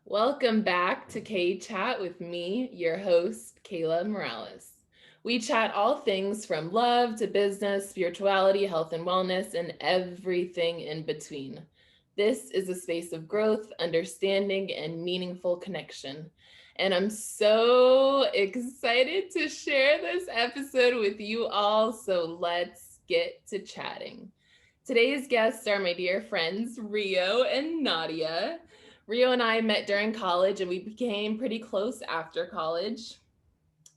Welcome back to K Chat with me, your host, Kayla Morales. We chat all things from love to business, spirituality, health and wellness, and everything in between. This is a space of growth, understanding, and meaningful connection. And I'm so excited to share this episode with you all. So let's get to chatting. Today's guests are my dear friends, Rio and Nadia. Rio and I met during college and we became pretty close after college.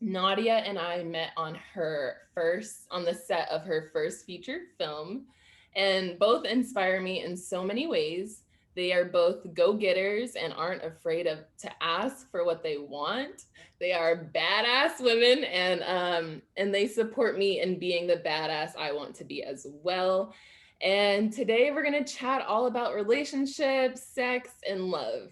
Nadia and I met on the set of her first feature film, and both inspire me in so many ways. They are both go-getters and aren't afraid of to ask for what they want. They are badass women, and they support me in being the badass I want to be as well. And today we're gonna chat all about relationships, sex, and love.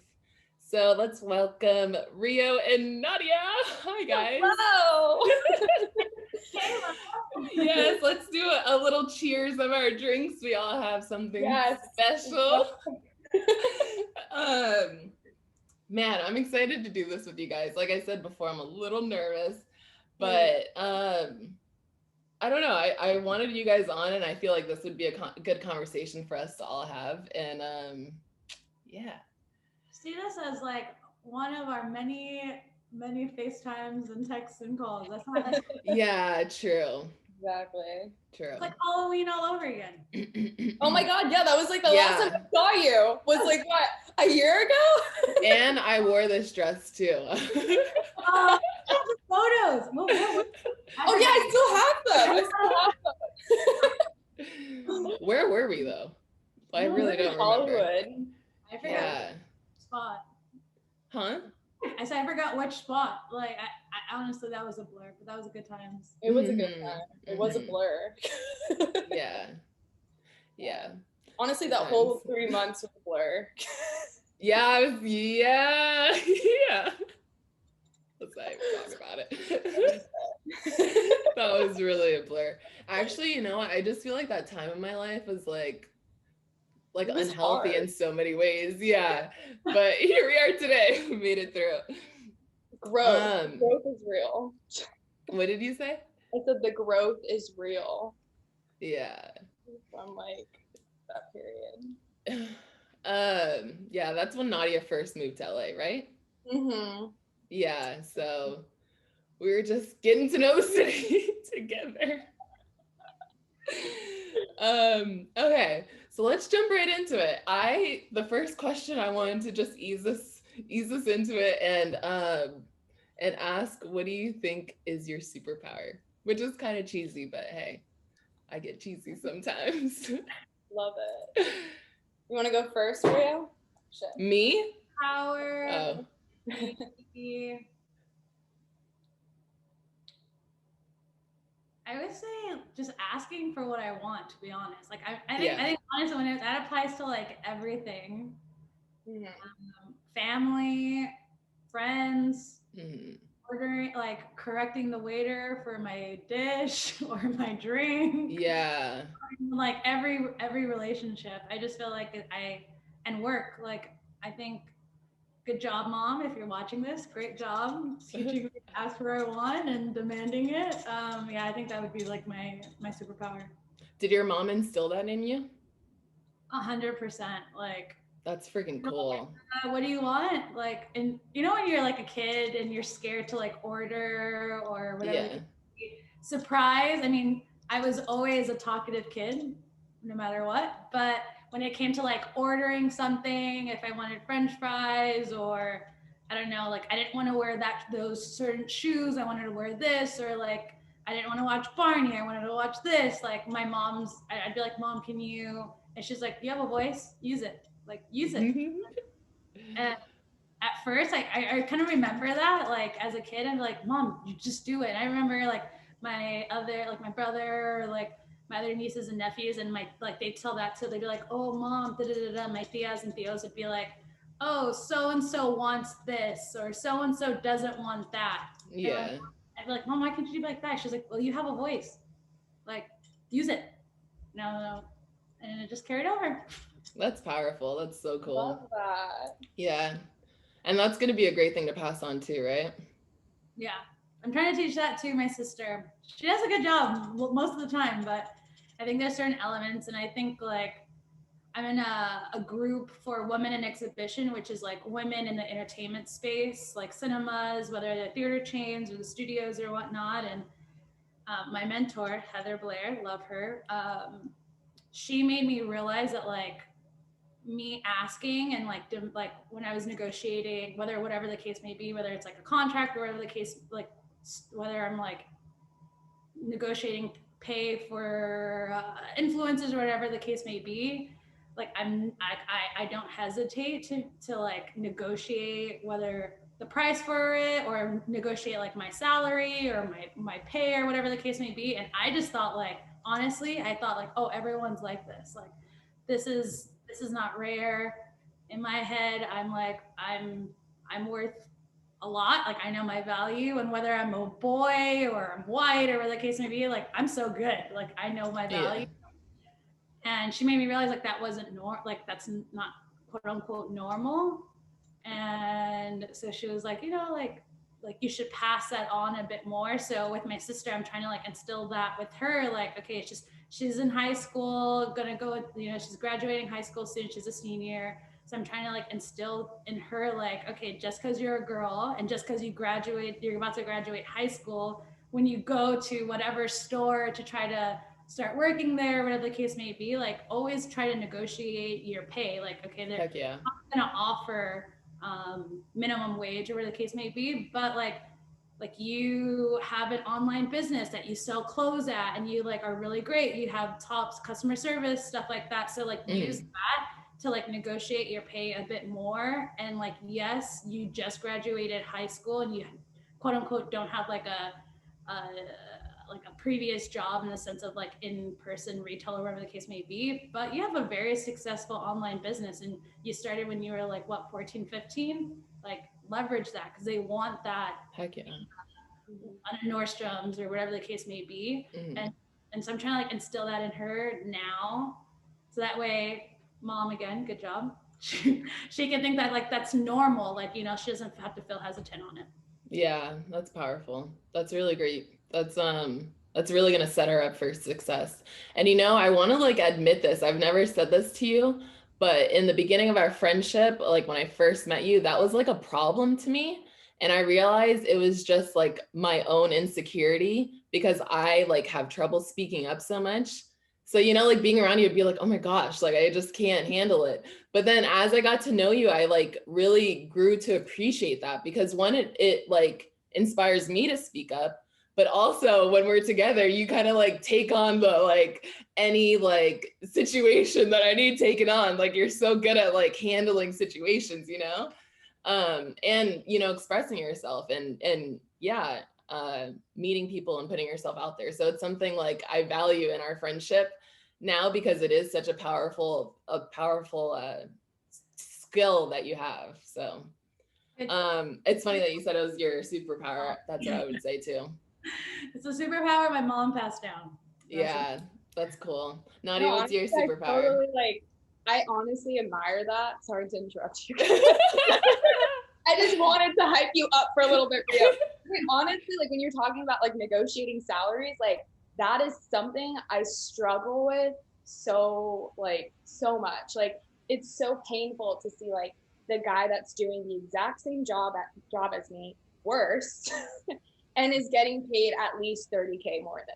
So let's welcome Rio and Nadia. Hi, guys. Hello. Yes, let's do a little cheers of our drinks. We all have something special. um, Man, I'm excited to do this with you guys. Like I said before, I'm a little nervous, but I don't know. I wanted you guys on, and I feel like this would be a good conversation for us to all have. And yeah. See this as like one of our many FaceTimes and texts and calls. That's not like Yeah, true. Exactly. True. it's like Halloween all over again. Oh my God, yeah, that was like the last time I saw you. Was like what, a year ago? And I wore this dress too. The photos. Oh yeah, I still have them. Where were we though? I really don't remember. Hollywood. I forgot Yeah. spot. Huh? I said I forgot which spot. Like I honestly that was a blur, but that was a good times. It was a good time. It was a blur. Yeah. Yeah. Honestly, that whole 3 months was a blur. Yeah, yeah. Let's not even talk about it. That was really a blur. Actually, you know what? I just feel like that time in my life was like unhealthy in so many ways. Yeah. But here we are today. We made it through. Growth is real. What did you say? I said the growth is real. Yeah. From like that period. Yeah, that's when Nadia first moved to LA, right? Mm-hmm. Yeah, so we were just getting to know the city together. Okay, so let's jump right into it. The first question I wanted to just ease us into it and ask, what do you think is your superpower? Which is kind of cheesy, but hey, I get cheesy sometimes. Love it. You want to go first, Rio? Shit. Me? Power. Oh. I would say just asking for what I want, to be honest. Like I think honestly when that applies to like everything. Family, friends, ordering, like correcting the waiter for my dish or my drink. Yeah. Like every relationship. I just feel like and work. Like I think good job, Mom, if you're watching this. Great job teaching me to ask for what I want and demanding it. Yeah, I think that would be like my superpower. Did your mom instill that in you? 100%. Like that's freaking cool. What do you want? Like, and you know when you're like a kid and you're scared to like order or whatever. Yeah. Surprise. I mean, I was always a talkative kid, no matter what. But when it came to like ordering something, if I wanted French fries or I don't know, like I didn't want to wear those certain shoes, I wanted to wear this, or like I didn't want to watch Barney, I wanted to watch this. Like my mom's, I'd be like, Mom, can you? And she's like, you have a voice, use it. Like use it. And at first, I kind of remember that, like as a kid, I'm like, Mom, you just do it. And I remember like my brother, or like my other nieces and nephews, and they'd tell that to, they'd be like, oh Mom, da da da da. My tias and tios would be like, oh, so and so wants this, or so and so doesn't want that. Yeah. I'd be like, Mom, why can't you be like that? She's like, well, you have a voice, like use it. No, and it just carried over. That's powerful. That's so cool. Love that. Yeah. And that's going to be a great thing to pass on too, right? Yeah. I'm trying to teach that to my sister. She does a good job most of the time, but I think there's certain elements, and I think like I'm in a group for women in exhibition, which is like women in the entertainment space, like cinemas, whether they're theater chains or the studios or whatnot. And my mentor, Heather Blair, love her. She made me realize that like me asking and like when I was negotiating, whatever the case may be, whether it's like a contract or whatever the case, like whether I'm like negotiating pay for influencers or whatever the case may be, like I don't hesitate to like negotiate whether the price for it or negotiate like my salary or my pay or whatever the case may be. And I just thought like, honestly, I thought like, oh, everyone's like this. Like this is not rare. In my head, I'm like, I'm worth a lot. Like I know my value, and whether I'm a boy or I'm white or whatever the case may be, like I'm so good. Like I know my value. And she made me realize like that wasn't like that's not quote unquote normal. And so she was like, like you should pass that on a bit more. So with my sister, I'm trying to like instill that with her. Like, okay, it's just she's in high school, gonna go, she's graduating high school soon. She's a senior. So I'm trying to like instill in her like, okay, just because you're a girl and just because you're about to graduate high school, when you go to whatever store to try to start working there, whatever the case may be, like always try to negotiate your pay. Like, okay, they're not gonna offer minimum wage or whatever the case may be, but like you have an online business that you sell clothes at and you like are really great, you have top customer service, stuff like that. So like use that to like negotiate your pay a bit more. And like, yes, you just graduated high school and you quote unquote don't have like a previous job in the sense of like in-person retail or whatever the case may be, but you have a very successful online business and you started when you were like what, 14, 15? Like leverage that, because they want that. Heck yeah. On a Nordstrom's or whatever the case may be. And so I'm trying to like instill that in her now, so that way, mom, again, good job, she can think that like that's normal, like she doesn't have to feel hesitant on it. Yeah, that's powerful. That's really great. That's really gonna set her up for success. And I want to like admit this. I've never said this to you, but in the beginning of our friendship, like when I first met you, that was like a problem to me. And I realized it was just like my own insecurity because I like have trouble speaking up so much. So, like being around you would be like, oh my gosh, like I just can't handle it. But then as I got to know you, I like really grew to appreciate that, because one, it like inspires me to speak up, but also when we're together, you kind of like take on the like any like situation that I need taken on. Like you're so good at like handling situations, and expressing yourself and yeah, meeting people and putting yourself out there. So it's something like I value in our friendship now, because it is such a powerful skill that you have. So it's funny that you said it was your superpower. That's what I would say too. It's a superpower my mom passed down. Yeah, that's cool. Nadia, what's your superpower? Totally, like, I honestly admire that. Sorry to interrupt you. I just wanted to hype you up for a little bit, Rio. Honestly, like when you're talking about like negotiating salaries, like that is something I struggle with so much. Like it's so painful to see like the guy that's doing the exact same job as me, worse, and is getting paid at least 30K more than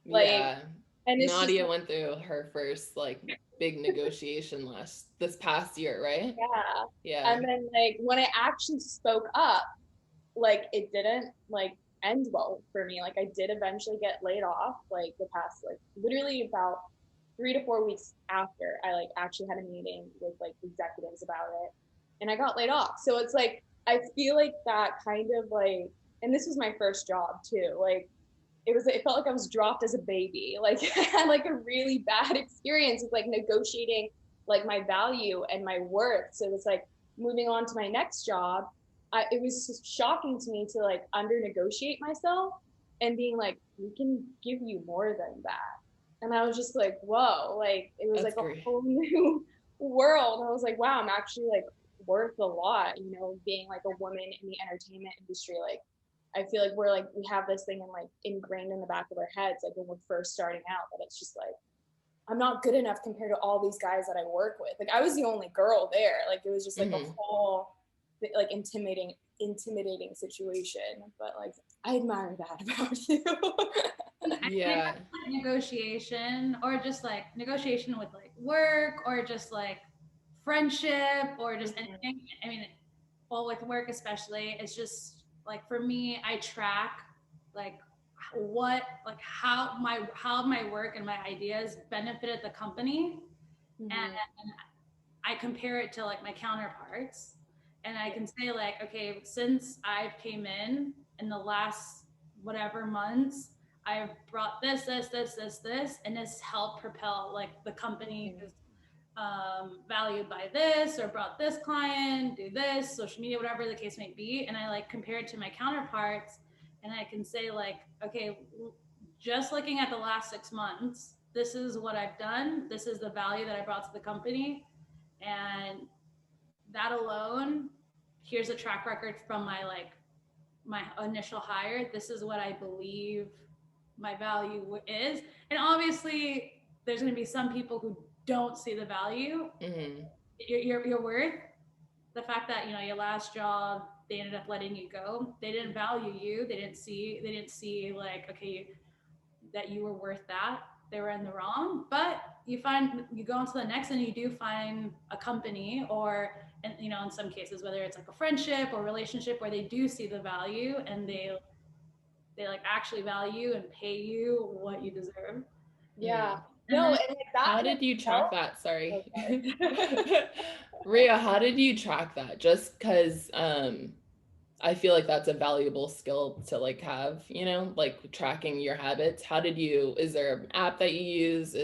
me. Like, yeah. And Nadia went through her first like big negotiation this past year, right? Yeah. And then like when I actually spoke up, like it didn't like end well for me. Like I did eventually get laid off, like the past like literally about 3 to 4 weeks after I like actually had a meeting with like executives about it, and I got laid off. So it's like I feel like that kind of like, and this was my first job too, like it felt like I was dropped as a baby. Like I had like a really bad experience with like negotiating like my value and my worth. So it's like moving on to my next job, it was just shocking to me to like under negotiate myself and being like, we can give you more than that. And I was just like, whoa, like it was like a whole new world. I was like, wow, I'm actually like worth a lot, you know, being like a woman in the entertainment industry. Like, I feel like we have this thing ingrained in the back of our heads, like when we're first starting out, that it's just like, I'm not good enough compared to all these guys that I work with. Like, I was the only girl there. Like, it was just like a whole like intimidating situation. But like, I admire that about you. Yeah. Negotiation, or just like negotiation with like work, or just like friendship, or just anything. I mean, well, with work especially, it's just like, for me, I track like how my work and my ideas benefited the company, and I compare it to like my counterparts, and I can say like, okay, since I came in the last whatever months, I've brought this, and this helped propel like the company is valued by this, or brought this client, do this, social media, whatever the case may be. And I like compare it to my counterparts, and I can say like, okay, just looking at the last 6 months, this is what I've done. This is the value that I brought to the company. And that alone, here's a track record from my initial hire. This is what I believe my value is. And obviously there's going to be some people who don't see the value. Your worth, the fact that, you know, your last job, they ended up letting you go. They didn't value you. They didn't see like, okay, that you were worth that. They were in the wrong. But you go on to the next, and you do find a company, or, and you know, in some cases, whether it's like a friendship or relationship, where they do see the value, and they like actually value and pay you what you deserve. Yeah. And No, then, and like that. How did you track that? Sorry. Rhea, how did you track that? Just because I feel like that's a valuable skill to like have, you know, like tracking your habits. Is there an app that you use?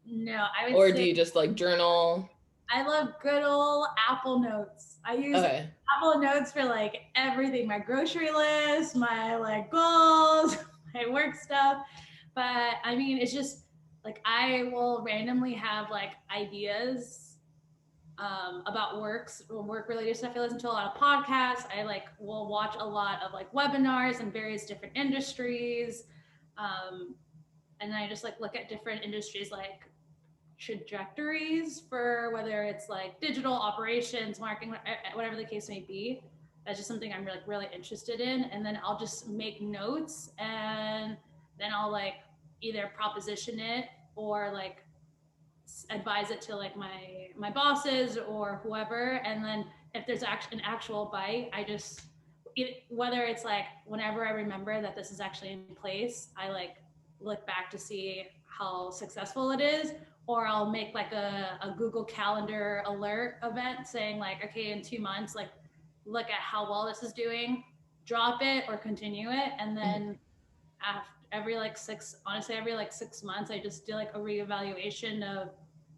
No, I would or say, do you just like journal? I love good old Apple Notes. I use Apple Notes for like everything, my grocery list, my like goals, my work stuff. But I mean, it's just like, I will randomly have like ideas about work related stuff. I listen to a lot of podcasts. I like will watch a lot of like webinars in various different industries. And I just like look at different industries, like trajectories for whether it's like digital operations, marketing, whatever the case may be. That's just something I'm really interested in. And then I'll just make notes, and then I'll like either proposition it, or like advise it to like my bosses or whoever. And then if there's an actual bite, whether it's like whenever I remember that this is actually in place, I like look back to see how successful it is, or I'll make like a Google Calendar alert event saying like, okay, in 2 months, like look at how well this is doing, drop it or continue it. And then every like 6 months, I just do like a reevaluation of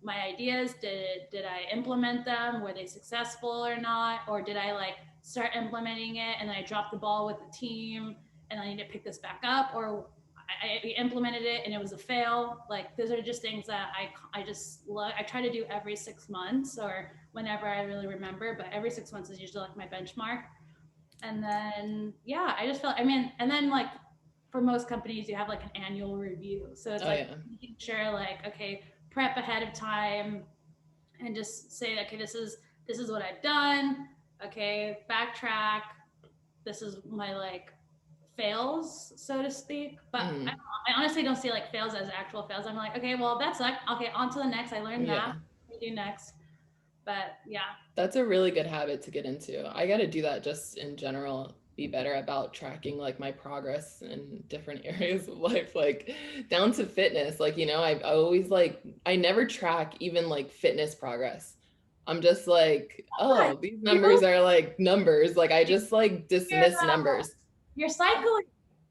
my ideas. Did I implement them? Were they successful or not? Or did I like start implementing it and then I dropped the ball with the team and I need to pick this back up? Or I implemented it and it was a fail. Like, those are just things that I try to do every 6 months, or whenever I really remember, but every 6 months is usually like my benchmark. And then, yeah, I just felt, I mean, and then like for most companies, you have like an annual review. So it's making sure like, okay, prep ahead of time and just say, okay, this is what I've done. Okay, backtrack. This is my like fails, so to speak. But I honestly don't see like fails as actual fails. I'm like, okay, well, that's like, okay, on to the next. I learned that. What do next? But yeah. That's a really good habit to get into. I got to do that just in general, be better about tracking like my progress in different areas of life, like down to fitness. Like, you know, I always like, I never track even like fitness progress. I'm just like, oh, these numbers are like numbers. Like, I just like dismiss numbers. You're cycling.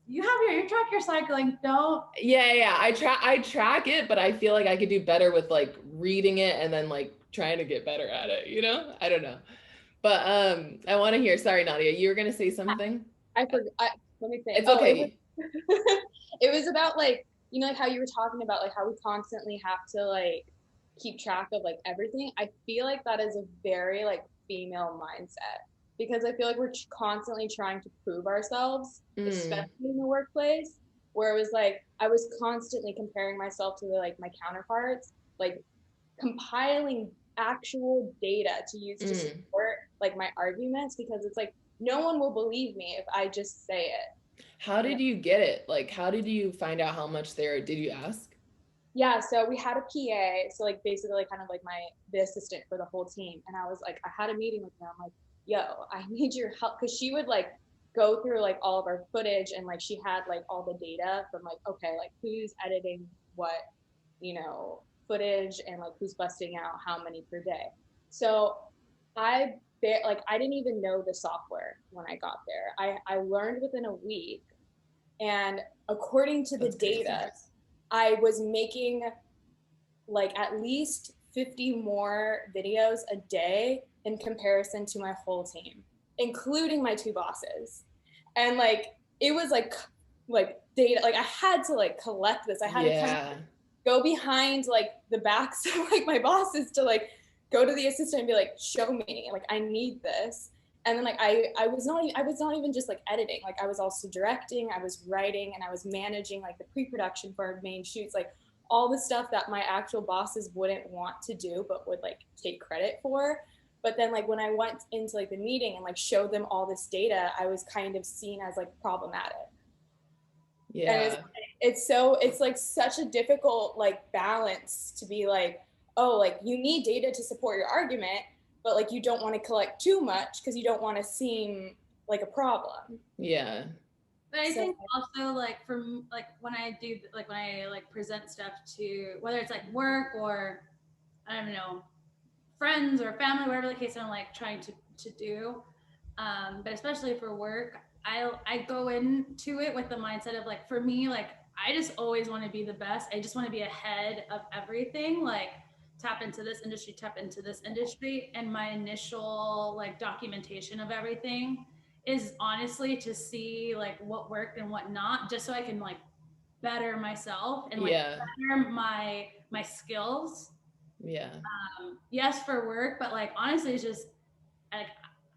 You track your cycling. Don't. Yeah. I track it, but I feel like I could do better with like reading it and then like trying to get better at it, you know? I don't know. But I want to hear, sorry, Nadia, you were going to say something? I forgot. Let me think. It's okay. It was about like, you know, like how you were talking about like how we constantly have to like keep track of like everything. I feel like that is a very like female mindset, because I feel like we're constantly trying to prove ourselves, especially in the workplace, where it was like I was constantly comparing myself to like my counterparts, like compiling actual data to use to support like my arguments, because it's like no one will believe me if I just say it. How did you get it? Like, how did you find out how much there? Did you ask? Yeah, so we had a PA, so like basically kind of like the assistant for the whole team, and I was like, I had a meeting with her. I'm like, yo, I need your help, because she would like go through like all of our footage, and like she had like all the data from like, okay, like who's editing what, footage, and like who's busting out how many per day. So I didn't even know the software when I got there. I learned within a week, and according to the data, I was making like at least 50 more videos a day in comparison to my whole team, including my two bosses. And like it was like data, like I had to like collect this. I had to kind of go behind like the backs of like my bosses to like go to the assistant and be like, show me, like I need this. And then like I was not even just like editing, like I was also directing, I was writing, and I was managing like the pre-production for our main shoots, like all the stuff that my actual bosses wouldn't want to do but would like take credit for. But then like when I went into like the meeting and like showed them all this data, I was kind of seen as like problematic. Yeah. And it's like such a difficult like balance to be like, oh, like you need data to support your argument, but like you don't want to collect too much because you don't want to seem like a problem. Yeah. But I think also like from like when I present stuff to, whether it's like work or I don't know, friends or family, whatever the case I'm like trying to do. But especially for work, I go into it with the mindset of like, for me, like I just always want to be the best. I just want to be ahead of everything. Like tap into this industry, tap into this industry. And my initial like documentation of everything is honestly to see like what worked and what not, just so I can like better myself and like better my skills. Yeah. Yes, for work, but like honestly, it's just like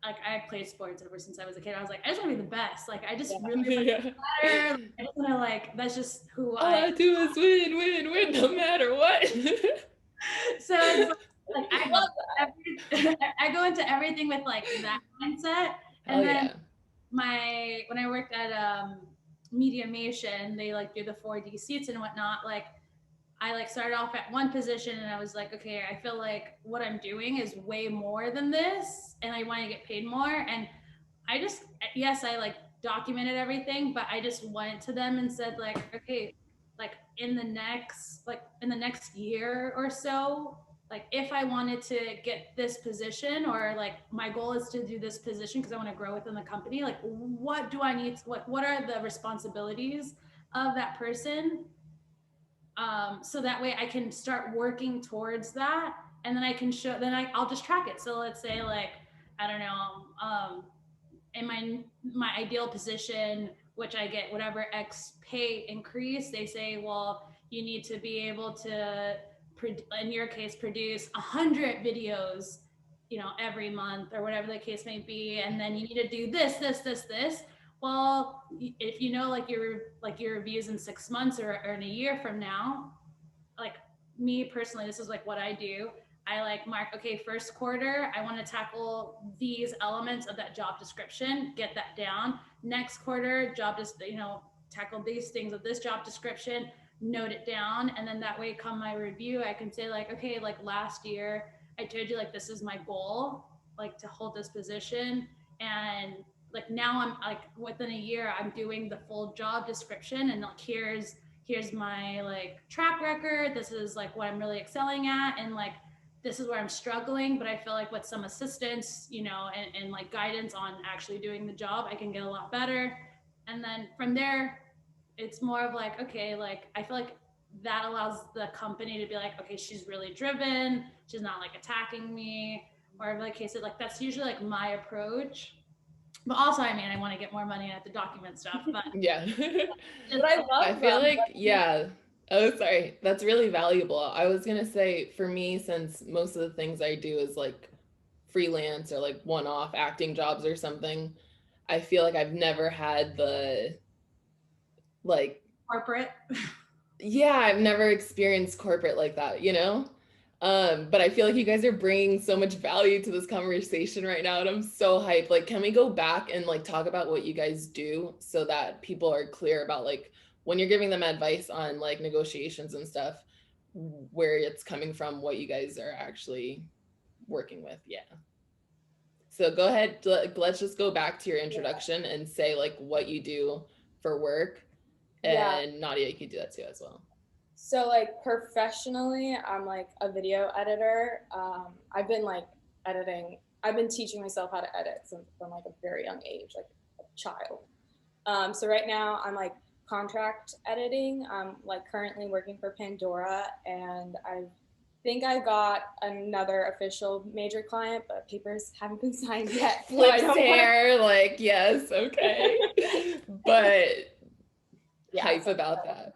I played sports ever since I was a kid. I was like, I just want to be the best. Like I just really want to be better. I just want to like, that's just who all I do is win, no matter what. So it's like I go into everything with like that mindset. And then when I worked at Mediumation, they like do the 4D seats and whatnot. Like I like started off at one position and I was like, okay, I feel like what I'm doing is way more than this and I want to get paid more. And I just, yes, I like documented everything, but I just went to them and said like, okay, like in the next year or so, like if I wanted to get this position, or like my goal is to do this position because I want to grow within the company, like what do I need to, what are the responsibilities of that person, so that way I can start working towards that, and then I can show, I'll just track it. So let's say like, I don't know, in my ideal position, which I get whatever X pay increase, they say, well, you need to be able to, in your case, produce 100 videos, every month or whatever the case may be, and then you need to do this. Well, if like your reviews in 6 months or in a year from now, like me personally, this is like what I do. I like mark, okay, first quarter, I want to tackle these elements of that job description, get that down. Next quarter, tackle these things of this job description, note it down. And then that way, come my review, I can say like, okay, like last year, I told you like, this is my goal, like to hold this position. And like now I'm like within a year, I'm doing the full job description, and like here's my like track record. This is like what I'm really excelling at, and like this is where I'm struggling. But I feel like with some assistance, and like guidance on actually doing the job, I can get a lot better. And then from there, it's more of like, okay, like I feel like that allows the company to be like, okay, she's really driven, she's not like attacking me, or like case it, like that's usually like my approach. But also, I mean, I want to get more money and I have to document stuff. But yeah. But I love I feel like, Oh, sorry. That's really valuable. I was gonna say for me, since most of the things I do is like freelance or like one-off acting jobs or something, I feel like I've never had the like, Corporate. yeah, I've never experienced corporate like that, you know? But I feel like you guys are bringing so much value to this conversation right now, and I'm so hyped. Like, can we go back and like talk about what you guys do so that people are clear about like when you're giving them advice on like negotiations and stuff, where it's coming from, what you guys are actually working with? Yeah. So go ahead, let's just go back to your Yeah. introduction and say like what you do for work. Yeah. And Nadia, you could do that too as well. So like professionally, I'm like a video editor. I've been like editing. I've been teaching myself how to edit since from like a very young age, like a child. So right now I'm like contract editing. I'm like currently working for Pandora, and I think I got another official major client, but papers haven't been signed yet. So I Flips don't want hair, like, yes, okay. But yeah, hype so about that.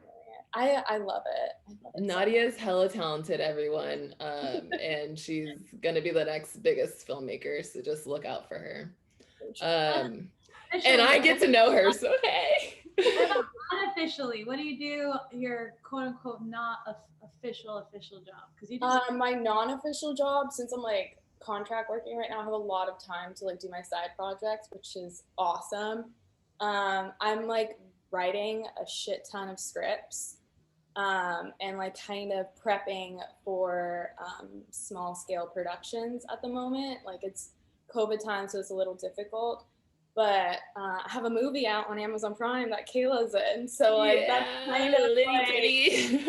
I love it. I love it so much. Nadia's hella talented, everyone. And she's gonna be the next biggest filmmaker, so just look out for her. And I get to know her, so hey. What about unofficially? What do you do? Your quote unquote not official job? Because you just My non-official job, since I'm like contract working right now, I have a lot of time to like do my side projects, which is awesome. I'm like writing a shit ton of scripts, and like kind of prepping for small scale productions at the moment. Like it's COVID time, so it's a little difficult. But I have a movie out on Amazon Prime that Kayla's in, so like that's kind of litty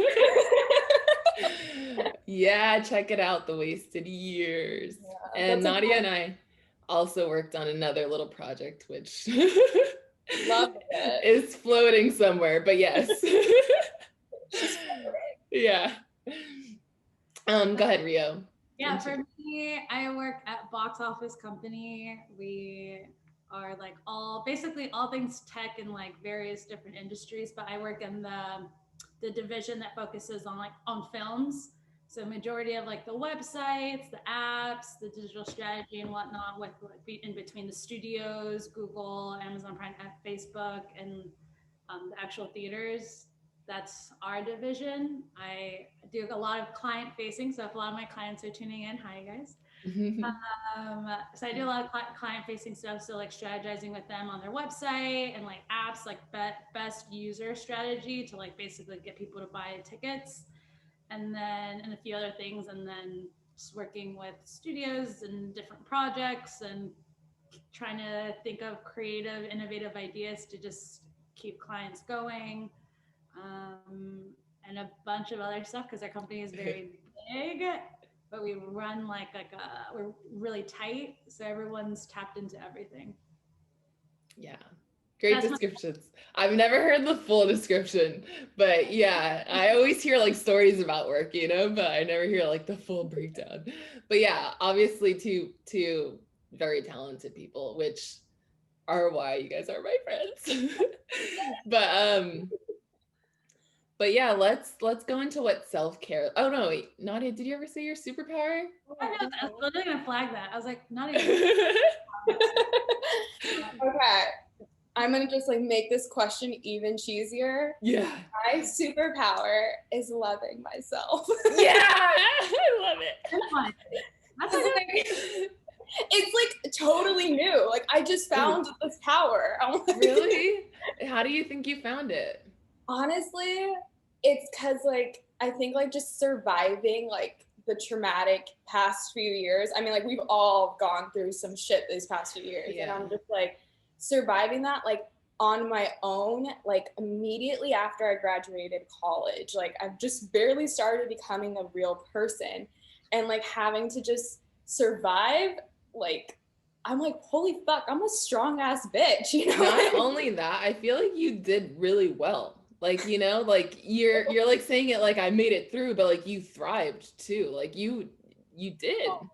like yeah, check it out, The Wasted Years. yeah, And that's like Nadia and I also worked on another little project, which love it. is floating somewhere, but yes. Yeah. Go ahead, Rio. yeah, for me, I work at Box Office Company. We are like basically all things tech in like various different industries, but I work in the division that focuses on like on films. So majority of like the websites, the apps, the digital strategy and whatnot with like in between the studios, Google, Amazon Prime, Facebook, and the actual theaters. That's our division. I do a lot of client facing. So if a lot of my clients are tuning in, hi guys. So I do a lot of client facing stuff. So like strategizing with them on their website and like apps, like best user strategy to like basically get people to buy tickets, and a few other things. And then just working with studios and different projects and trying to think of creative, innovative ideas to just keep clients going, and a bunch of other stuff because our company is very big, but we run we're really tight, so everyone's tapped into everything. Yeah. Great descriptions. I've never heard the full description, but yeah, I always hear like stories about work, you know, but I never hear like the full breakdown. But yeah, obviously two very talented people, which are why you guys are my friends. But yeah, let's go into what self-care. Oh no, wait, Nadia, did you ever say your superpower? I was literally gonna flag that. I was like, not even. Okay, I'm gonna just like make this question even cheesier. Yeah. My superpower is loving myself. Yeah, I love it. That's like, it's like totally new. Like I just found this power. Like, really? How do you think you found it? Honestly, it's because like I think like just surviving like the traumatic past few years. I mean, like we've all gone through some shit these past few years, and I'm just like surviving that like on my own, like immediately after I graduated college. Like I've just barely started becoming a real person, and like having to just survive. Like I'm like, holy fuck, I'm a strong ass bitch. You know. Not only that, I feel like you did really well. Like, you know, like you're like saying it like I made it through, but like you thrived too. Like you did. Oh,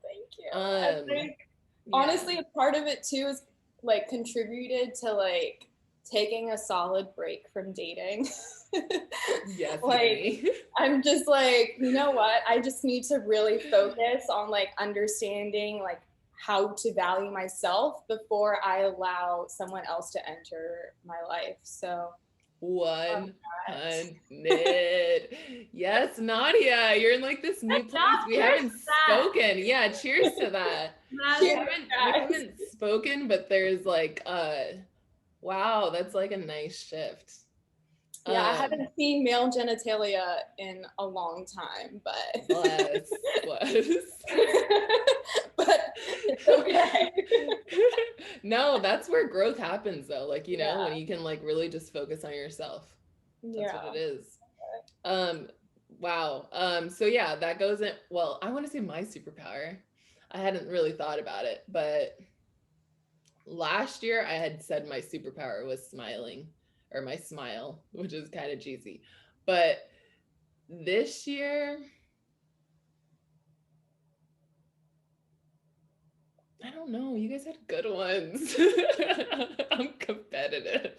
thank you. I think, Yeah. honestly, a part of it too is like contributed to like taking a solid break from dating. Yes, Like, I'm just like, you know what? I just need to really focus on like understanding like how to value myself before I allow someone else to enter my life. So 100. Yes, Nadia, you're in like this new place. We haven't spoken. Yeah, cheers to that. We haven't spoken, but there's like wow, that's like a nice shift. Yeah, I haven't seen male genitalia in a long time, but bless. But it's okay. No, that's where growth happens though. Like, you know, when you can like really just focus on yourself. That's what it is. Wow. So yeah, that goes in. Well, I want to say my superpower. I hadn't really thought about it, but last year I had said my superpower was smiling, or my smile, which is kind of cheesy. But this year, I don't know. You guys had good ones. I'm competitive.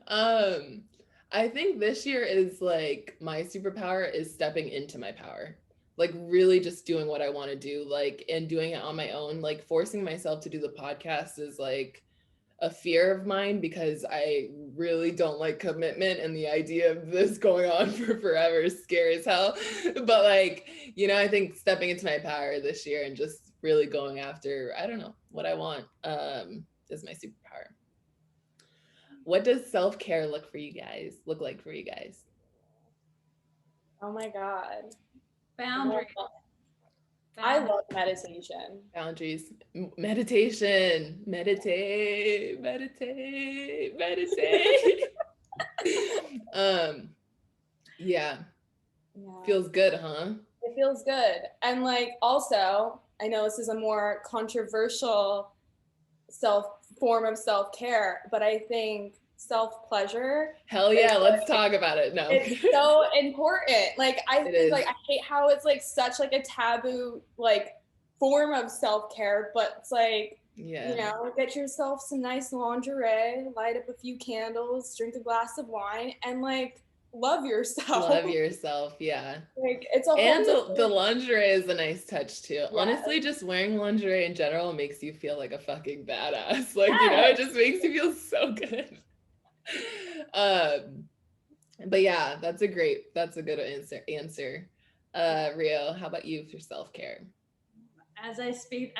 I think this year is like my superpower is stepping into my power. Like really just doing what I want to do, like, and doing it on my own. Like forcing myself to do the podcast is like a fear of mine because I really don't like commitment, and the idea of this going on for forever is scary as hell. But like, you know, I think stepping into my power this year and just really going after, I don't know, what I want is my superpower. What does self-care look like for you guys? Oh my God. Boundaries. I love meditation. Boundaries. Meditation. Meditate. Yeah. Feels good, huh? It feels good. And like also, I know this is a more controversial form of self-care, but I think self-pleasure. Hell yeah, let's talk about it. No. It's so important. Like I think like I hate how it's like such like a taboo like form of self-care, but it's like, yeah, you know, get yourself some nice lingerie, light up a few candles, drink a glass of wine, and like love yourself. Love yourself, yeah. Like it's a and the lingerie is a nice touch too. Yes. Honestly, just wearing lingerie in general makes you feel like a fucking badass. Like, you know, it just makes you feel so good. But yeah, that's a good answer. Rio, how about you for self-care? As I speak,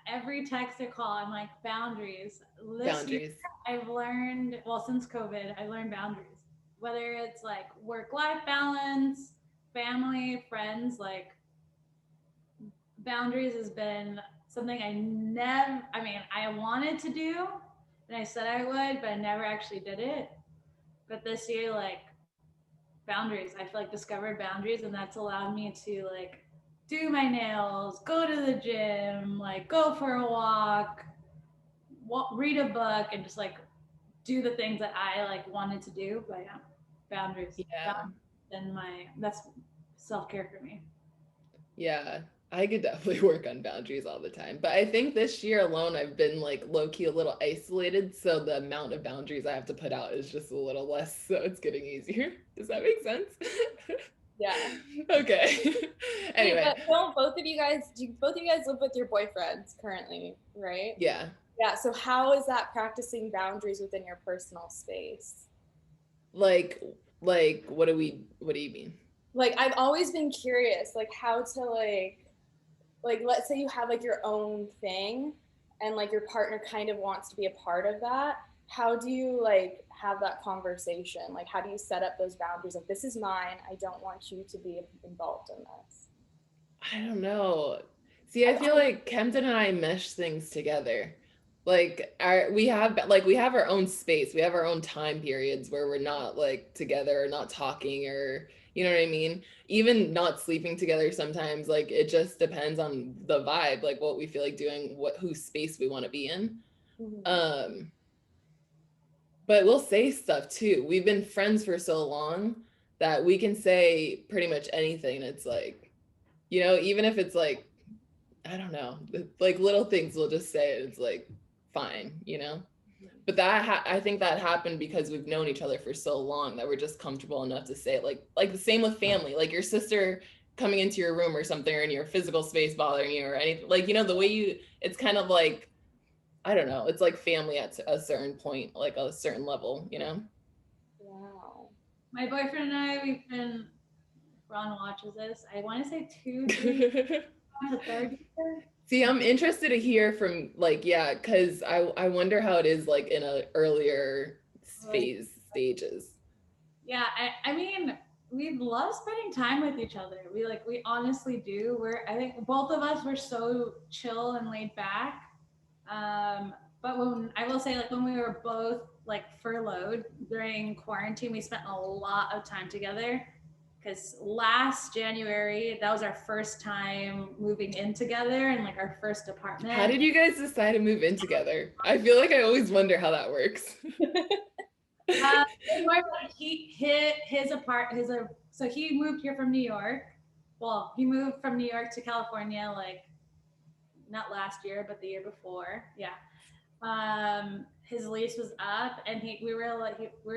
every text or call, I'm like, boundaries. Boundaries. I've learned, well, since COVID, I learned boundaries. Whether it's like work-life balance, family, friends, like boundaries has been something I wanted to do and I said I would, but I never actually did it. But this year, like boundaries, I feel like discovered boundaries, and that's allowed me to like do my nails, go to the gym, like go for a walk, read a book, and just like do the things that I like wanted to do. But yeah, boundaries. Yeah. That's self-care for me. Yeah, I could definitely work on boundaries all the time. But I think this year alone, I've been like low-key a little isolated. So the amount of boundaries I have to put out is just a little less. So it's getting easier. Does that make sense? Yeah. Okay. Anyway. But don't both of you guys live with your boyfriends currently, right? Yeah. Yeah. So how is that practicing boundaries within your personal space? Like what do you mean? Like I've always been curious, like how to like let's say you have like your own thing and like your partner kind of wants to be a part of that. How do you like have that conversation? Like how do you set up those boundaries? Like this is mine. I don't want you to be involved in this. I don't know. See, I feel like Kempton and I mesh things together. Like we have our own space. We have our own time periods where we're not like together or not talking, or you know what I mean? Even not sleeping together sometimes, like it just depends on the vibe, like what we feel like doing, whose space we want to be in. Mm-hmm. But we'll say stuff too. We've been friends for so long that we can say pretty much anything. It's like, you know, even if it's like, I don't know, like little things we'll just say it. It's like, fine, you know? But I think that happened because we've known each other for so long that we're just comfortable enough to say it. Like the same with family, like your sister coming into your room or something, or in your physical space bothering you or anything, like, you know, the way you, it's kind of like, I don't know, it's like family at a certain point, like a certain level, you know? Wow. My boyfriend and I, we've been, Ron watches this, I want to say 2, 3, to third year. See, I'm interested to hear from, like, yeah, because I wonder how it is like in a earlier phase stages. Yeah, I mean, we love spending time with each other. We honestly do. I think both of us were so chill and laid back. But when I will say, like, when we were both like furloughed during quarantine, we spent a lot of time together. Because last January, that was our first time moving in together and like our first apartment. How did you guys decide to move in together? I feel like I always wonder how that works. So he moved here from New York. Well, he moved from New York to California, like not last year, but the year before. Yeah. His lease was up, and we were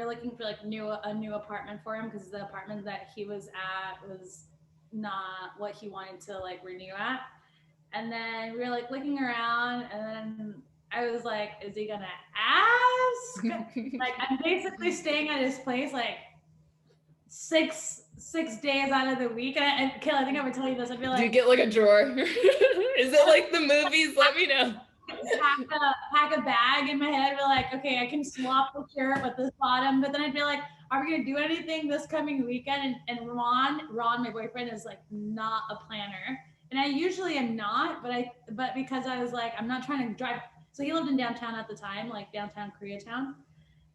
looking for like a new apartment for him because the apartment that he was at was not what he wanted to like renew at. And then we were like looking around, and then I was like, is he gonna ask? Like, I'm basically staying at his place like six days out of the week. And Kill, I think I would tell you this. I'd be like, do you get like a drawer? Is it like the movies? Let me know. Pack a bag in my head. Be like, okay, I can swap the shirt with this bottom. But then I'd be like, are we gonna do anything this coming weekend? And Ron, my boyfriend, is like not a planner. And I usually am not, but because I was like, I'm not trying to drive. So he lived in downtown at the time, like downtown Koreatown.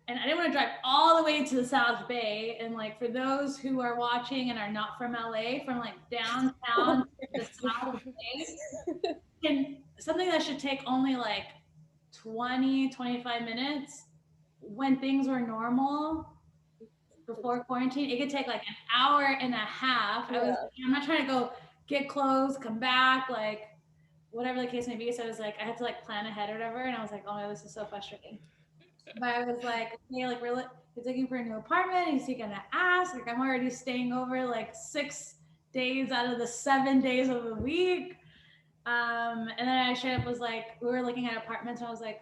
And I didn't want to drive all the way to the South Bay. And like for those who are watching and are not from LA, from like downtown to the South Bay, and something that should take only like 20, 25 minutes when things were normal before quarantine, it could take like an hour and a half. I'm not trying to go get clothes, come back, like whatever the case may be. So I was like, I had to like plan ahead or whatever. And I was like, oh my, this is so frustrating. But I was like, okay, like he's looking for a new apartment. Is he gonna ask? Like I'm already staying over like 6 days out of the 7 days of the week. And then I straight up was like, we were looking at apartments, and I was like,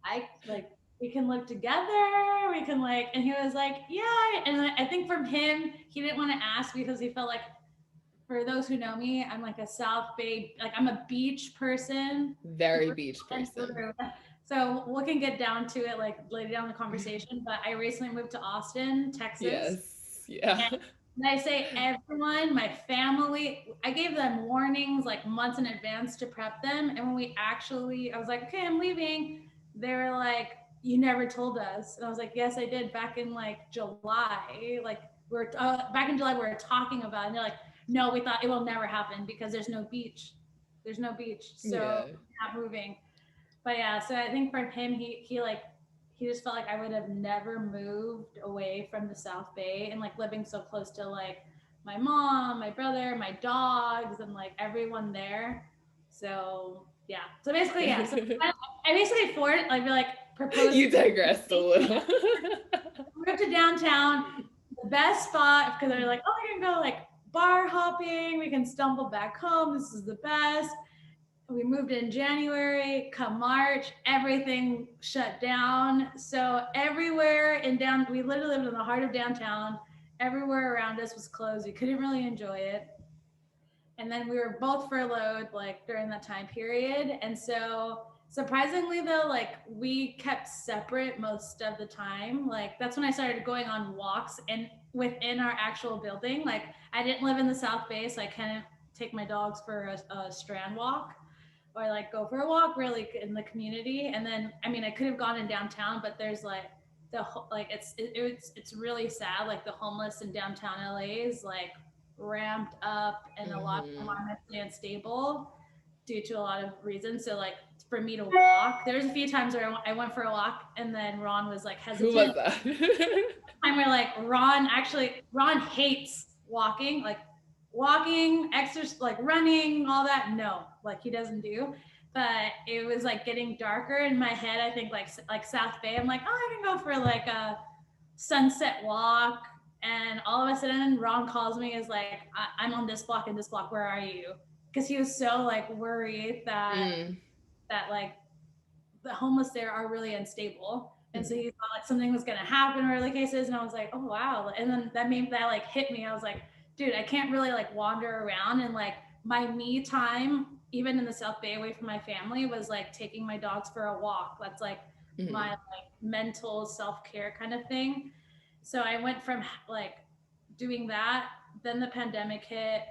I like we can live together. We can like, and he was like, yeah. And I think from him, he didn't want to ask because he felt like, for those who know me, I'm like a South Bay, like I'm a beach person. Very beach person. So we can get down to it, like later down the conversation. But I recently moved to Austin, Texas. Yes. Yeah. And I say everyone, my family, I gave them warnings like months in advance to prep them. And when I was like, okay, I'm leaving. They were like, you never told us. And I was like, yes, I did back in like July. Like back in July, we were talking about it. And they're like, no, we thought it will never happen because there's no beach. There's no beach. So yeah. Not moving. But yeah, so I think for him, he just felt like I would have never moved away from the South Bay and like living so close to like my mom, my brother, my dogs, and like everyone there. So yeah. So basically, yeah. So I basically proposed. You digressed a little. Moved to downtown, the best spot because they're like, oh, we can go like bar hopping. We can stumble back home. This is the best. We moved in January. Come March, everything shut down. So everywhere we literally lived in the heart of downtown. Everywhere around us was closed. We couldn't really enjoy it. And then we were both furloughed like during that time period. And so surprisingly though, like we kept separate most of the time. Like that's when I started going on walks and within our actual building. Like I didn't live in the South Bay, so I couldn't take my dogs for a strand walk or like go for a walk really in the community. And then I mean I could have gone in downtown, but there's like it's really sad. Like the homeless in downtown LA is like ramped up and a lot of them are mentally unstable due to a lot of reasons. So like for me to walk, there's a few times where I went for a walk and then Ron was like hesitant. Who was that? And we're like, Ron hates walking, exercise, like running, all that. No, like he doesn't do. but it was like getting darker in my head. I think like South Bay, I'm like, oh, I can go for like a sunset walk. And all of a sudden, Ron calls me, is like, I'm on this block and this block. Where are you? Because he was so like worried that like the homeless there are really unstable. And so he thought like something was gonna happen or the cases. And I was like, oh wow. And then that like hit me. I was like, dude, I can't really like wander around, and like my me time, even in the South Bay away from my family, was like taking my dogs for a walk. That's like my like mental self-care kind of thing. So I went from like doing that, then the pandemic hit,